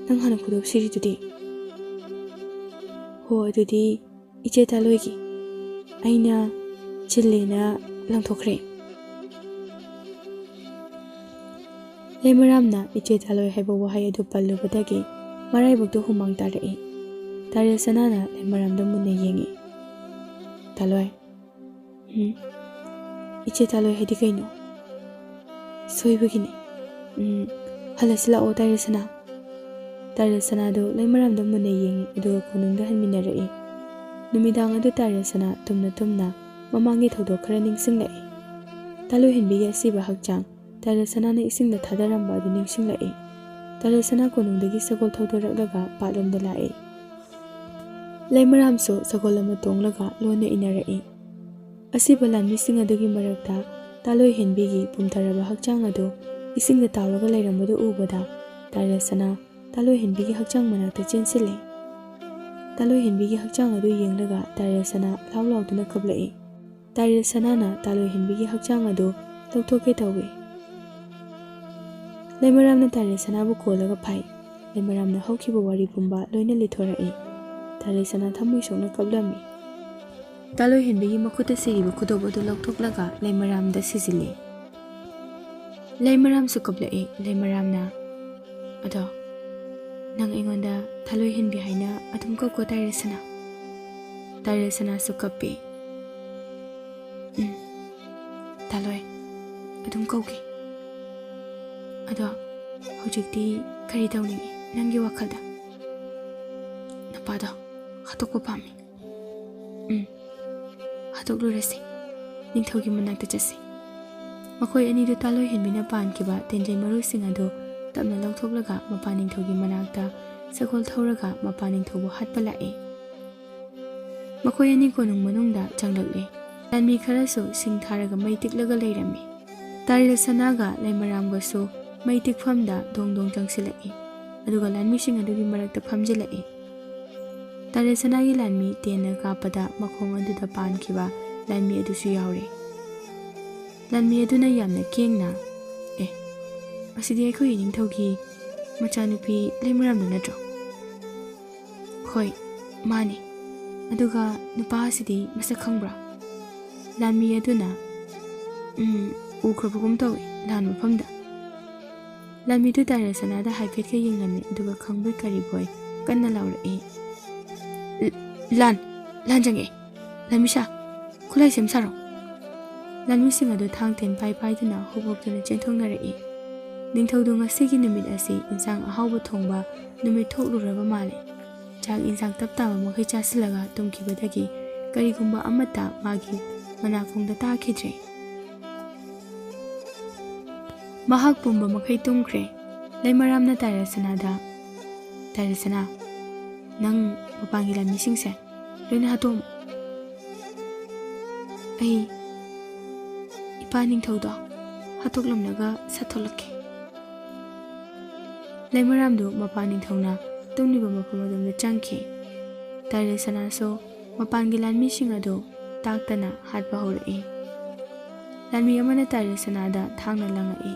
ꯅꯪ ꯍꯥꯟꯅ ꯈꯨꯗꯣꯞ ꯁꯤꯔꯤꯗꯨꯗꯤ ꯍꯣ ꯑꯗꯨꯗꯤ ꯏꯆꯦ ꯊꯥꯂꯣꯏꯒꯤ ꯑꯩꯅ ꯆꯤꯜꯂꯦꯅ ꯂꯪꯊꯣꯛꯈ꯭ꯔꯦ ꯂꯩꯃꯔꯥꯝꯅ ꯏꯆꯦ ꯊꯥꯂꯣꯏ ꯍꯥꯏꯕ ꯋꯥꯍꯩ ꯑꯗꯨ ꯄꯜꯂꯨꯕꯗꯒꯤ ꯃꯔꯥꯏꯕꯛꯇꯨ ꯍꯨꯃꯥꯡ ꯇꯥꯔꯛꯏ ꯇꯥꯏꯔꯦꯜ ꯁꯅꯥꯅ ꯂꯩꯃꯔꯥꯝꯗ ꯃꯨꯟꯅ ꯌꯦꯡꯉꯤ ꯊꯥꯂꯣꯏ ꯏꯆꯦ ꯊꯥꯂꯣꯏ ꯍꯥꯏꯗꯤ ꯀꯩꯅꯣ ꯁꯣꯏꯕꯒꯤꯅꯤ ꯍꯜꯂꯁꯤ ꯂꯥꯛꯑꯣ ꯇꯥꯏꯔꯦꯜ ꯁꯅꯥ ꯇꯥꯏꯔꯦꯜ ꯁꯅꯥꯗꯨ ꯂꯩꯃꯔꯥꯝꯗ ꯃꯨꯟꯅ ꯌꯦꯡꯉꯤ ꯑꯗꯨꯒ ꯀꯣꯅꯨꯡꯗ ꯍꯟꯃꯤꯟꯅꯔꯛꯏ ꯅꯨꯃꯤꯗꯥꯡ ꯑꯗꯨ ꯇꯥꯏꯔꯦꯜ ꯁꯅꯥ ꯇꯨꯝꯅ ꯇꯨꯝꯅ ꯃꯃꯥꯡꯒꯤ ꯊꯧꯗꯣꯛ ꯈꯔ ꯅꯤꯡꯁꯤꯡꯂꯛꯏ ꯊꯥꯂꯣꯏꯍꯦꯟꯕꯤꯒꯤ ꯑꯁꯤꯕ ꯍꯛꯆꯥꯡ ꯇꯥꯏꯔꯦꯜ ꯁꯅꯥꯅ ꯏꯁꯤꯡꯗ ꯊꯥꯗꯔꯝꯕ ꯑꯗꯨ ꯅꯤꯡꯁꯤꯡꯂꯛꯏ ꯇꯥꯏꯔꯦꯜ ꯁꯅꯥ ꯀꯣꯅꯨꯡꯗꯒꯤ ꯁꯒꯣꯜ ꯊꯧꯗꯣꯔꯛꯂꯒ ꯄꯥꯠꯂꯣꯝꯗ ꯂꯥꯛꯏ ꯂꯩꯃꯔꯥꯝꯁꯨ ꯁꯒꯣꯜ ꯑꯃ ꯇꯣꯡꯂꯒ ꯂꯣꯟꯅ ꯏꯟꯅꯔꯛꯏ ꯑꯁꯤꯕ ꯂꯥꯟꯃꯤꯁꯤꯡ ꯑꯗꯨꯒꯤ ꯃꯔꯛꯇ ꯇꯥꯂꯣꯏꯍꯦꯟꯕꯤꯒꯤ ꯄꯨꯝꯊꯔꯕ ꯍꯛꯆꯥꯡ ꯑꯗꯨ ꯏꯁꯤꯡꯗ ꯇꯥꯎꯔꯒ ꯂꯩꯔꯝꯕꯗꯨ ꯎꯕꯗ ꯇꯥꯏꯔꯦꯜ ꯁꯅꯥ ꯇꯥꯂꯣꯏꯍꯦꯟꯕꯤꯒꯤ ꯍꯛꯆꯥꯡ ꯃꯅꯥꯛꯇ ꯆꯦꯟꯁꯤꯜꯂꯤ ꯇꯥꯂꯣꯏꯍꯦꯟꯕꯤꯒꯤ ꯍꯛꯆꯥꯡ ꯑꯗꯨ ꯌꯦꯡꯂꯒ ꯇꯥꯏꯔꯦꯜ ꯁꯅꯥ ꯂꯥꯎ ꯂꯥꯎꯗꯨꯅ ꯀꯞꯂꯛꯏ ꯇꯥꯏꯔꯦꯜ ꯁꯅꯥꯅ ꯇꯥꯂꯣꯏꯍꯦꯟꯕꯤꯒꯤ ꯍꯛꯆꯥꯡ ꯑꯗꯨ ꯂꯧꯊꯣꯛꯀꯦ ꯇꯧꯏ ꯂꯩꯃꯔꯥꯝꯅ ꯇꯥꯏꯔꯦꯜ ꯁꯅꯥꯕꯨ ꯀꯣꯜꯂꯒ ꯐꯥꯏ ꯂꯩꯃꯔꯥꯝꯅ ꯍꯧꯈꯤꯕ ꯋꯥꯔꯤ ꯄꯨꯝꯕ ꯂꯣꯏꯅ ꯂꯤꯊꯣꯔꯛꯏ ꯇꯥꯏꯔꯦꯜ ꯁꯅꯥ ꯊꯃꯣꯏ ꯁꯣꯛꯅ ꯀꯞꯂꯝꯃꯤ ꯇꯥꯂꯣꯏꯍꯦꯟꯕꯤꯒꯤ ꯃꯈꯨꯠꯇ ꯁꯤꯔꯤꯕ ꯈꯨꯗꯣꯞ ꯑꯗꯨ ꯂꯧꯊꯣꯛꯂꯒ ꯂꯩꯃꯔꯥꯝꯗ ꯁꯤꯖꯤꯜꯂꯤ ꯂꯩꯃꯔꯥꯝꯁꯨ ꯀꯞꯂꯛꯏ ꯂꯩꯃꯔꯥꯝꯅ ꯑꯗꯣ ꯅꯪ ꯑꯩꯉꯣꯟꯗ ꯊꯥꯂꯣꯏꯍꯦꯟꯕꯤ ꯍꯥꯏꯅ ꯑꯗꯨꯝ ꯀꯧꯀꯣ ꯇꯥꯏꯔꯦꯜ ꯁꯅꯥ ꯇꯥꯏꯔꯦꯜ ꯁꯅꯥꯁꯨ ꯀꯞꯄꯤ ꯊꯥꯂꯣꯏ ꯑꯗꯨꯝ ꯀꯧꯒꯦ ꯑꯗꯣ ꯍꯧꯖꯤꯛꯇꯤ ꯀꯔꯤ ꯇꯧꯅꯤꯡꯉꯤ ꯅꯪꯒꯤ ꯋꯥꯈꯜꯗ ꯅꯨꯄꯥꯗꯣ ꯍꯥꯠꯇꯣꯛꯄ ꯄꯥꯝꯃꯤ ꯍꯥꯠꯇꯣꯛꯂꯨꯔꯁꯤ ꯅꯤꯡꯊꯧꯒꯤ ꯃꯅꯥꯛꯇ ꯆꯠꯁꯤ ꯃꯈꯣꯏ ꯑꯅꯤꯗꯨ ꯇꯥꯂꯣꯏꯍꯦꯟꯕꯤꯅ ꯄꯥꯟꯈꯤꯕ ꯇꯦꯟꯖꯩ ꯃꯔꯨꯁꯤꯡ ꯑꯗꯨ ꯇꯞꯅ ꯂꯧꯊꯣꯛꯂꯒ ꯃꯄꯥꯟꯅꯤꯡꯊꯧꯒꯤ ꯃꯅꯥꯛꯇ ꯁꯒꯣꯜ ꯊꯧꯔꯒ ꯃꯄꯥꯟꯅꯤꯡꯊꯧꯕꯨ ꯍꯥꯠꯄ ꯂꯥꯛꯏ ꯃꯈꯣꯏ ꯑꯅꯤ ꯀꯣꯅꯨꯡ ꯃꯅꯨꯡꯗ ꯆꯪꯂꯛꯂꯤ ꯂꯥꯟꯃꯤ ꯈꯔꯁꯨ ꯁꯤꯡ ꯊꯥꯔꯒ ꯃꯩ ꯇꯤꯛꯂꯒ ꯂꯩꯔꯝꯃꯤ ꯇꯥꯏꯔꯦꯜ ꯁꯅꯥꯒ ꯂꯩꯃꯔꯥꯝꯒꯁꯨ ꯃꯩ ꯇꯤꯛꯐꯝꯗ ꯗꯣꯡ ꯗꯣꯡ ꯆꯪꯁꯤꯜꯂꯛꯏ ꯑꯗꯨꯒ ꯂꯥꯟꯃꯤꯁꯤꯡ ꯑꯗꯨꯒꯤ ꯃꯔꯛꯇ ꯐꯝꯖꯤꯜꯂꯛꯏ ꯇꯥꯏꯔꯦꯜ ꯁꯅꯥꯒꯤ ꯂꯥꯟꯃꯤ ꯇꯦꯟꯅ ꯀꯥꯞꯄꯗ ꯃꯈꯣꯡ ꯑꯗꯨꯗ ꯄꯥꯟꯈꯤꯕ ꯂꯥꯟꯃꯤ ꯑꯗꯨꯁꯨ ꯌꯥꯎꯔꯤ ꯂꯥꯟꯃꯤ ꯑꯗꯨꯅ ꯌꯥꯝꯅ ꯀꯦꯡꯅ ꯑꯁꯤꯗꯤ ꯑꯩꯈꯣꯏꯒꯤ ꯅꯤꯡꯊꯧꯒꯤ ꯃꯆꯥꯅꯨꯄꯤ ꯂꯩꯃꯔꯥꯝꯗꯨ ꯅꯠꯇ꯭ꯔꯣ ꯍꯣꯏ ꯃꯥꯅꯤ ꯑꯗꯨꯒ ꯅꯨꯄꯥ ꯑꯁꯤꯗꯤ ꯃꯁꯛ ꯈꯪꯕ꯭ꯔꯥ ꯂꯥꯟꯃꯤ ꯑꯗꯨꯅ ꯎꯈ꯭ꯔꯕꯒꯨꯝ ꯇꯧꯏ ꯂꯥꯟ ꯃꯐꯝꯗ ꯂꯥꯟꯃꯤꯗꯨ ꯇꯥꯏꯔꯦꯜ ꯁꯅꯥꯗ ꯍꯥꯏꯐꯦꯠꯀ ꯌꯦꯡꯂꯝꯃꯤ ꯑꯗꯨꯒ ꯈꯪꯕꯣꯏ ꯀꯔꯤꯕꯣꯏ ꯀꯟꯅ ꯂꯥꯎꯔꯛꯏ ꯂꯥꯟ ꯆꯪꯉꯛꯑꯦ ꯂꯥꯟꯃꯤꯁꯥ ꯈꯨꯠꯂꯥꯏ ꯁꯦꯝ ꯁꯥꯔꯣ ꯂꯥꯟꯃꯤꯁꯤꯡ ꯑꯗꯨ ꯊꯥꯡ ꯇꯦꯟ ꯄꯥꯏꯗꯨꯅ ꯍꯣꯞ-ꯍꯣꯞꯇꯨꯅ ꯆꯦꯟꯊꯣꯛꯅꯔꯛꯏ ꯅꯤꯡꯊꯧꯗꯨ ꯉꯁꯤꯒꯤ ꯅꯨꯃꯤꯠ ꯑꯁꯤ ꯏꯟꯁꯥꯡ ꯑꯍꯥꯎꯕ ꯊꯣꯡꯕ ꯅꯨꯃꯤꯠ ꯊꯣꯛꯂꯨꯔꯕ ꯃꯥꯜꯂꯤ ꯆꯥꯛ ꯏꯟꯁꯥꯡ ꯇꯞ ꯇꯥꯕ ꯃꯈꯩ ꯆꯥꯁꯤꯜꯂꯒ ꯇꯨꯝꯈꯤꯕꯗꯒꯤ ꯀꯔꯤꯒꯨꯝꯕ ꯑꯃꯠꯇ ꯃꯥꯒꯤ ꯃꯅꯥꯀꯣꯡꯗ ꯇꯥꯈꯤꯗ꯭ꯔꯦ ꯃꯍꯥꯛ ꯄꯨꯝꯕ ꯃꯈꯩ ꯇꯨꯝꯈ꯭ꯔꯦ ꯂꯩꯃꯔꯥꯝꯅ ꯇꯥꯏꯔꯦꯜ ꯁꯅꯥꯗ ꯇꯥꯏꯔꯦꯜ ꯁꯅꯥ ꯅꯪ ꯃꯄꯥꯟꯒꯤ ꯂꯥꯟꯃꯤꯁꯤꯡꯁꯦ ꯂꯣꯏꯅ ꯍꯥꯠꯇꯣꯛꯑꯝꯃꯨ ꯃꯄꯥ ꯅꯤꯡꯊꯧꯗꯣ ꯍꯥꯠꯇꯣꯛꯂꯝꯂꯒ ꯁꯠꯊꯣꯛꯂꯛꯀꯦ꯫ ꯂꯩꯃꯔꯥꯝꯗꯨ ꯃꯄꯥ ꯅꯤꯡꯊꯧꯅ ꯇꯨꯝꯂꯤꯕ ꯃꯐꯝ ꯑꯗꯨꯗ ꯆꯪꯈꯤ꯫ ꯇꯥꯏꯔꯦꯜ ꯁꯅꯥꯁꯨ ꯃꯄꯥꯟꯒꯤ ꯂꯥꯟꯃꯤꯁꯤꯡ ꯑꯗꯨ ꯇꯥꯛꯇꯅ ꯍꯥꯠꯄ ꯍꯧꯔꯛꯏ꯫ ꯂꯥꯟꯃꯤ ꯑꯃꯅ ꯇꯥꯏꯔꯦꯜ ꯁꯅꯥꯗ ꯊꯥꯡꯅ ꯂꯪꯉꯛꯏ꯫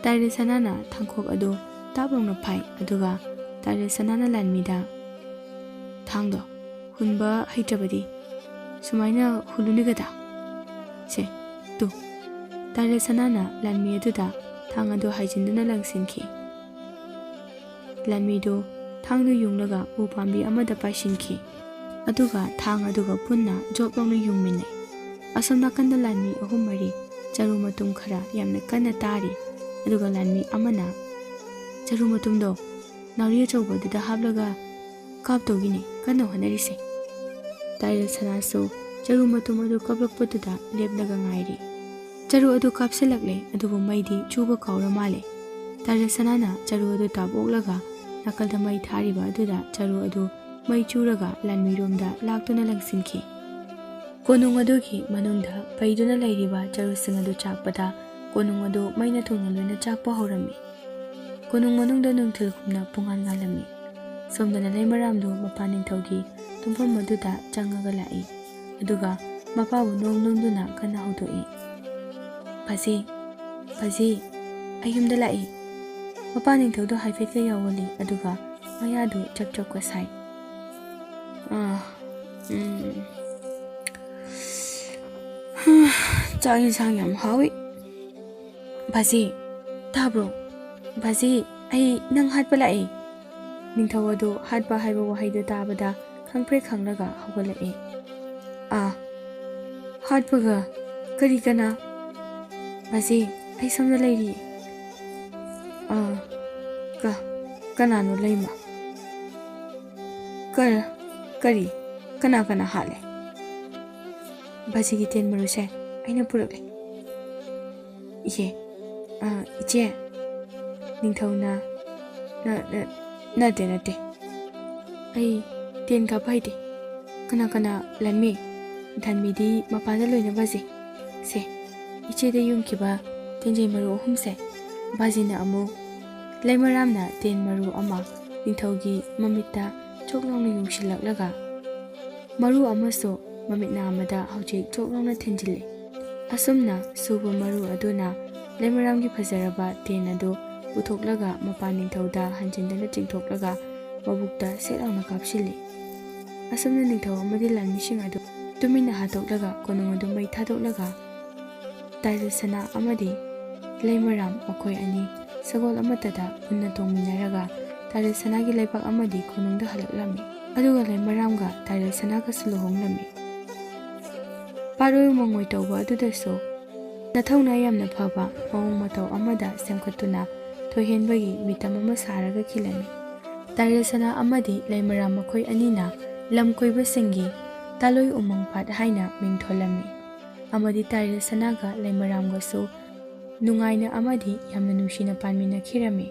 ꯇꯥꯏꯔꯦꯜ ꯁꯅꯥꯅ ꯊꯥꯡꯈꯣꯛ ꯑꯗꯨ ꯇꯥꯞ ꯂꯥꯎꯅ ꯐꯥꯏ ꯑꯗꯨꯒ ꯇꯥꯏꯔꯦꯜ ꯁꯅꯥꯅ ꯂꯥꯟꯃꯤꯗ "ꯊꯥꯡꯗꯣ ꯍꯨꯟꯕ ꯍꯩꯇ꯭ꯔꯕꯗꯤ ꯁꯨꯃꯥꯏꯅ ꯍꯨꯜꯂꯨꯅꯤꯒꯗ ꯁꯦ ꯇꯨ." ꯇꯥꯏꯔꯦꯜ ꯁꯅꯥꯅ ꯂꯥꯟꯃꯤ ꯑꯗꯨꯗ ꯊꯥꯡ ꯑꯗꯨ ꯍꯥꯏꯖꯤꯟꯗꯨꯅ ꯂꯪꯁꯤꯟꯈꯤ꯫ ꯂꯥꯟꯃꯤꯗꯨ ꯊꯥꯡꯗꯨ ꯌꯨꯡꯂꯒ ꯎ ꯄꯥꯝꯕꯤ ꯑꯃꯗ ꯄꯥꯏꯁꯤꯟꯈꯤ ꯑꯗꯨꯒ ꯊꯥꯡ ꯑꯗꯨꯒ ꯄꯨꯟꯅ ꯖꯣꯞ ꯂꯥꯎꯅ ꯌꯨꯡꯃꯤꯟꯅꯩ꯫ ꯑꯁꯣꯝ ꯅꯥꯀꯟꯗ ꯂꯥꯟꯃꯤ ꯑꯍꯨꯝ ꯃꯔꯤ ꯆꯔꯨ ꯃꯇꯨꯝ ꯈꯔ ꯌꯥꯝꯅ ꯀꯟꯅ ꯇꯥꯔꯤ ꯑꯗꯨꯒ ꯂꯥꯟꯃꯤ ꯑꯃꯅ "ꯆꯔꯨ ꯃꯇꯨꯝꯗꯣ ꯅꯥꯎꯔꯤ ꯑꯆꯧꯕꯗꯨꯗ ꯍꯥꯞꯂꯒ ꯀꯥꯞꯇꯧꯒꯤꯅꯤ ꯀꯟꯅ ꯍꯣꯠꯅꯔꯤꯁꯦ." ꯇꯥꯏꯔꯦꯜ ꯁꯅꯥꯁꯨ ꯆꯔꯨ ꯃꯇꯨꯝ ꯑꯗꯨ ꯀꯥꯞꯂꯛꯄꯗꯨꯗ ꯂꯦꯞꯂꯒ ꯉꯥꯏꯔꯤ꯫ ꯆꯔꯨ ꯑꯗꯨ ꯀꯥꯞꯁꯤꯜꯂꯛꯂꯦ ꯑꯗꯨꯕꯨ ꯃꯩꯗꯤ ꯆꯨꯕ ꯀꯥꯎꯔ ꯃꯥꯜꯂꯦ꯫ ꯇꯥꯏꯔꯦꯜ ꯁꯅꯥꯅ ꯆꯔꯨ ꯑꯗꯨ ꯇꯥꯞꯑꯣꯛꯂꯒ ꯅꯥꯀꯜꯗ ꯃꯩ ꯊꯥꯔꯤꯕ ꯑꯗꯨꯗ ꯆꯔꯨ ꯑꯗꯨ ꯃꯩ ꯆꯨꯔꯒ ꯂꯥꯟꯃꯤꯔꯣꯝꯗ ꯂꯥꯛꯇꯨꯅ ꯂꯪꯁꯤꯟꯈꯤ꯫ ꯀꯣꯅꯨꯡ ꯑꯗꯨꯒꯤ ꯃꯅꯨꯡꯗ ꯄꯩꯗꯨꯅ ꯂꯩꯔꯤꯕ ꯆꯔꯨꯁꯤꯡ ꯑꯗꯨ ꯆꯥꯛꯄꯗ ꯀꯣꯅꯨꯡ ꯑꯗꯨ ꯃꯩꯅ ꯊꯨꯡꯅ ꯂꯣꯏꯅ ꯆꯥꯛꯄ ꯍꯧꯔꯝꯃꯤ꯫ ꯀꯣꯅꯨꯡ ꯃꯅꯨꯡꯗ ꯅꯨꯡꯊꯤꯜꯒꯨꯝꯅ ꯄꯨꯡꯉꯥꯟ ꯉꯥꯜꯂꯝꯃꯤ꯫ ꯁꯣꯝꯗꯅ ꯂꯩꯃꯔꯥꯝꯗꯨ ꯃꯄꯥ ꯅꯤꯡꯊꯧꯒꯤ ꯇꯨꯝꯐꯝ ꯑꯗꯨꯗ ꯆꯪꯉꯒ ꯂꯥꯛꯏ ꯑꯗꯨꯒ ꯃꯄꯥꯕꯨ ꯅꯣꯝ ꯅꯣꯝꯗꯨꯅ ꯀꯟꯅ ꯍꯧꯗꯣꯛꯏ꯫ "ꯄꯥꯖꯤ, ꯄꯥꯖꯤ, ꯑꯩ ꯌꯨꯝꯗ ꯂꯥꯛꯏ." ꯃꯄꯥ ꯅꯤꯡꯊꯧꯗꯨ ꯍꯥꯏꯐꯦꯠꯀ ꯌꯥꯎꯋꯜꯂꯤ ꯑꯗꯨꯒ ꯃꯌꯥꯗꯨ ꯆꯞ ꯆꯞꯀ ꯁꯥꯏ꯫ "ꯆꯥꯛ ꯌꯦꯟꯁꯥꯡ ꯌꯥꯝ ꯍꯥꯎꯏ꯫ ꯕꯥꯖꯤ ꯇꯥꯕ꯭ꯔꯣ? ꯕꯥꯖꯤ, ꯑꯩ ꯅꯪ ꯍꯥꯠꯄ ꯂꯥꯛꯏ." ꯅꯤꯡꯊꯧ ꯑꯗꯨ ꯍꯥꯠꯄ ꯍꯥꯏꯕ ꯋꯥꯍꯩꯗꯨ ꯇꯥꯕꯗ ꯈꯪꯄ꯭ꯔꯦꯛ ꯈꯪꯂꯒ ꯍꯧꯒꯠꯂꯛꯏ꯫ "ꯍꯥꯠꯄꯒ ꯀꯔꯤ ꯀꯅꯥ?" "ꯕꯥꯖꯤ, ꯑꯩ ꯁꯣꯝꯗ ꯂꯩꯔꯤ." "ꯀꯅꯥꯅꯣ ꯂꯩꯃ? ꯀꯔꯤ ꯀꯅꯥ ꯀꯅꯥ ꯍꯥꯠꯂꯦ?" "ꯕꯥꯖꯤꯒꯤ ꯇꯦꯟ ꯃꯔꯨꯁꯦ ꯑꯩꯅ ꯄꯨꯔꯛꯂꯦ." "ꯏꯆꯦ." ꯅꯤꯡꯊꯧꯅ "ꯅꯠꯇꯦ ꯑꯩ ꯇꯦꯟ ꯀꯥꯞꯄ ꯍꯩꯇꯦ." "ꯀꯅꯥ ꯂꯥꯟꯃꯤ?" "ꯂꯥꯟꯃꯤꯗꯤ ꯃꯄꯥꯟꯗ ꯂꯣꯏꯅ ꯕꯥꯖꯤ꯫ ꯁꯦ ꯏꯆꯦꯗ ꯌꯨꯡꯈꯤꯕ ꯇꯦꯟꯖꯩ ꯃꯔꯨ 3ꯁꯦ ꯕꯥꯖꯤꯅ ꯑꯃꯨꯛ." ꯂꯩꯃꯔꯥꯝꯅ ꯇꯦꯟ ꯃꯔꯨ ꯑꯃ ꯅꯤꯡꯊꯧꯒꯤ ꯃꯃꯤꯠꯇ ꯆꯣꯛ ꯂꯥꯎꯅ ꯌꯨꯡꯁꯤꯜꯂꯛꯂꯒ ꯃꯔꯨ ꯑꯃꯁꯨ ꯃꯃꯤꯠ ꯅꯥꯝꯃꯗ ꯍꯧꯖꯤꯛ ꯆꯣꯛ ꯂꯥꯎꯅ ꯊꯤꯟꯖꯤꯜꯂꯤ꯫ ꯑꯁꯨꯝꯅ ꯁꯨꯕ ꯃꯔꯨ ꯑꯗꯨꯅ ꯂꯩꯃꯔꯥꯝꯒꯤ ꯐꯖꯔꯕ ꯇꯦꯟ ꯑꯗꯨ ꯄꯨꯊꯣꯛꯂꯒ ꯃꯄꯥ ꯅꯤꯡꯊꯧꯗ ꯍꯟꯖꯤꯟꯗꯅ ꯆꯤꯡꯊꯣꯛꯂꯒ ꯃꯕꯨꯛꯇ ꯁꯦꯠ ꯂꯥꯎꯅ ꯀꯥꯞꯁꯤꯜꯂꯤ꯫ ꯑꯁꯨꯝꯅ ꯅꯤꯡꯊꯧ ꯑꯃꯗꯤ ꯂꯥꯟꯃꯤꯁꯤꯡ ꯑꯗꯨ ꯇꯨꯃꯤꯟꯅ ꯍꯥꯠꯇꯣꯛꯂꯒ ꯀꯣꯅꯨꯡ ꯑꯗꯨ ꯃꯩ ꯊꯥꯗꯣꯛꯂꯒ ꯇꯥꯏꯔꯦꯜ ꯁꯅꯥ ꯑꯃꯗꯤ ꯂꯩꯃꯔꯥꯝ ꯃꯈꯣꯏ ꯑꯅꯤ ꯁꯒꯣꯜ ꯑꯃꯠꯇꯗ ꯄꯨꯟꯅ ꯇꯣꯡꯃꯤꯟꯅꯔꯒ ꯇꯥꯏꯔꯦꯜ ꯁꯅꯥꯒꯤ ꯂꯩꯕꯥꯛ ꯑꯃꯗꯤ ꯀꯣꯅꯨꯡꯗ ꯍꯜꯂꯛꯂꯝꯃꯤ ꯑꯗꯨꯒ ꯂꯩꯃꯔꯥꯝꯒ ꯇꯥꯏꯔꯦꯜ ꯁꯅꯥꯒꯁꯨ ꯂꯨꯍꯣꯡꯂꯝꯃꯤ꯫ ꯄꯥꯠꯑꯣꯏ ꯃꯉꯣꯏ ꯇꯧꯕ ꯑꯗꯨꯗꯁꯨ ꯅꯊꯧꯅꯥ ꯌꯥꯝꯅ ꯐꯕ ꯃꯑꯣꯡ ꯃꯇꯧ ꯑꯃꯗ ꯁꯦꯝꯒꯠꯇꯨꯅ ꯊꯣꯏꯍꯦꯟꯕꯒꯤ ꯃꯤꯇꯝ ꯑꯃ ꯁꯥꯔꯒ ꯈꯤꯜꯂꯝꯃꯤ꯫ ꯇꯥꯏꯔꯦꯜ ꯁꯅꯥ ꯑꯃꯗꯤ ꯂꯩꯃꯔꯥꯝ ꯃꯈꯣꯏ ꯑꯅꯤꯅ ꯂꯝ ꯀꯣꯏꯕꯁꯤꯡꯒꯤ ꯇꯥꯂꯣꯏ ꯎꯃꯪ ꯄꯥꯠ ꯍꯥꯏꯅ ꯃꯤꯡ ꯊꯣꯜꯂꯝꯃꯤ ꯑꯃꯗꯤ ꯇꯥꯏꯔꯦꯜ ꯁꯅꯥꯒ ꯂꯩꯃꯔꯥꯝꯒꯁꯨ ꯅꯨꯡꯉꯥꯏꯅ ꯑꯃꯗꯤ ꯌꯥꯝꯅ ꯅꯨꯡꯁꯤꯅ ꯄꯥꯟꯃꯤꯟꯅꯈꯤꯔꯝꯃꯤ꯫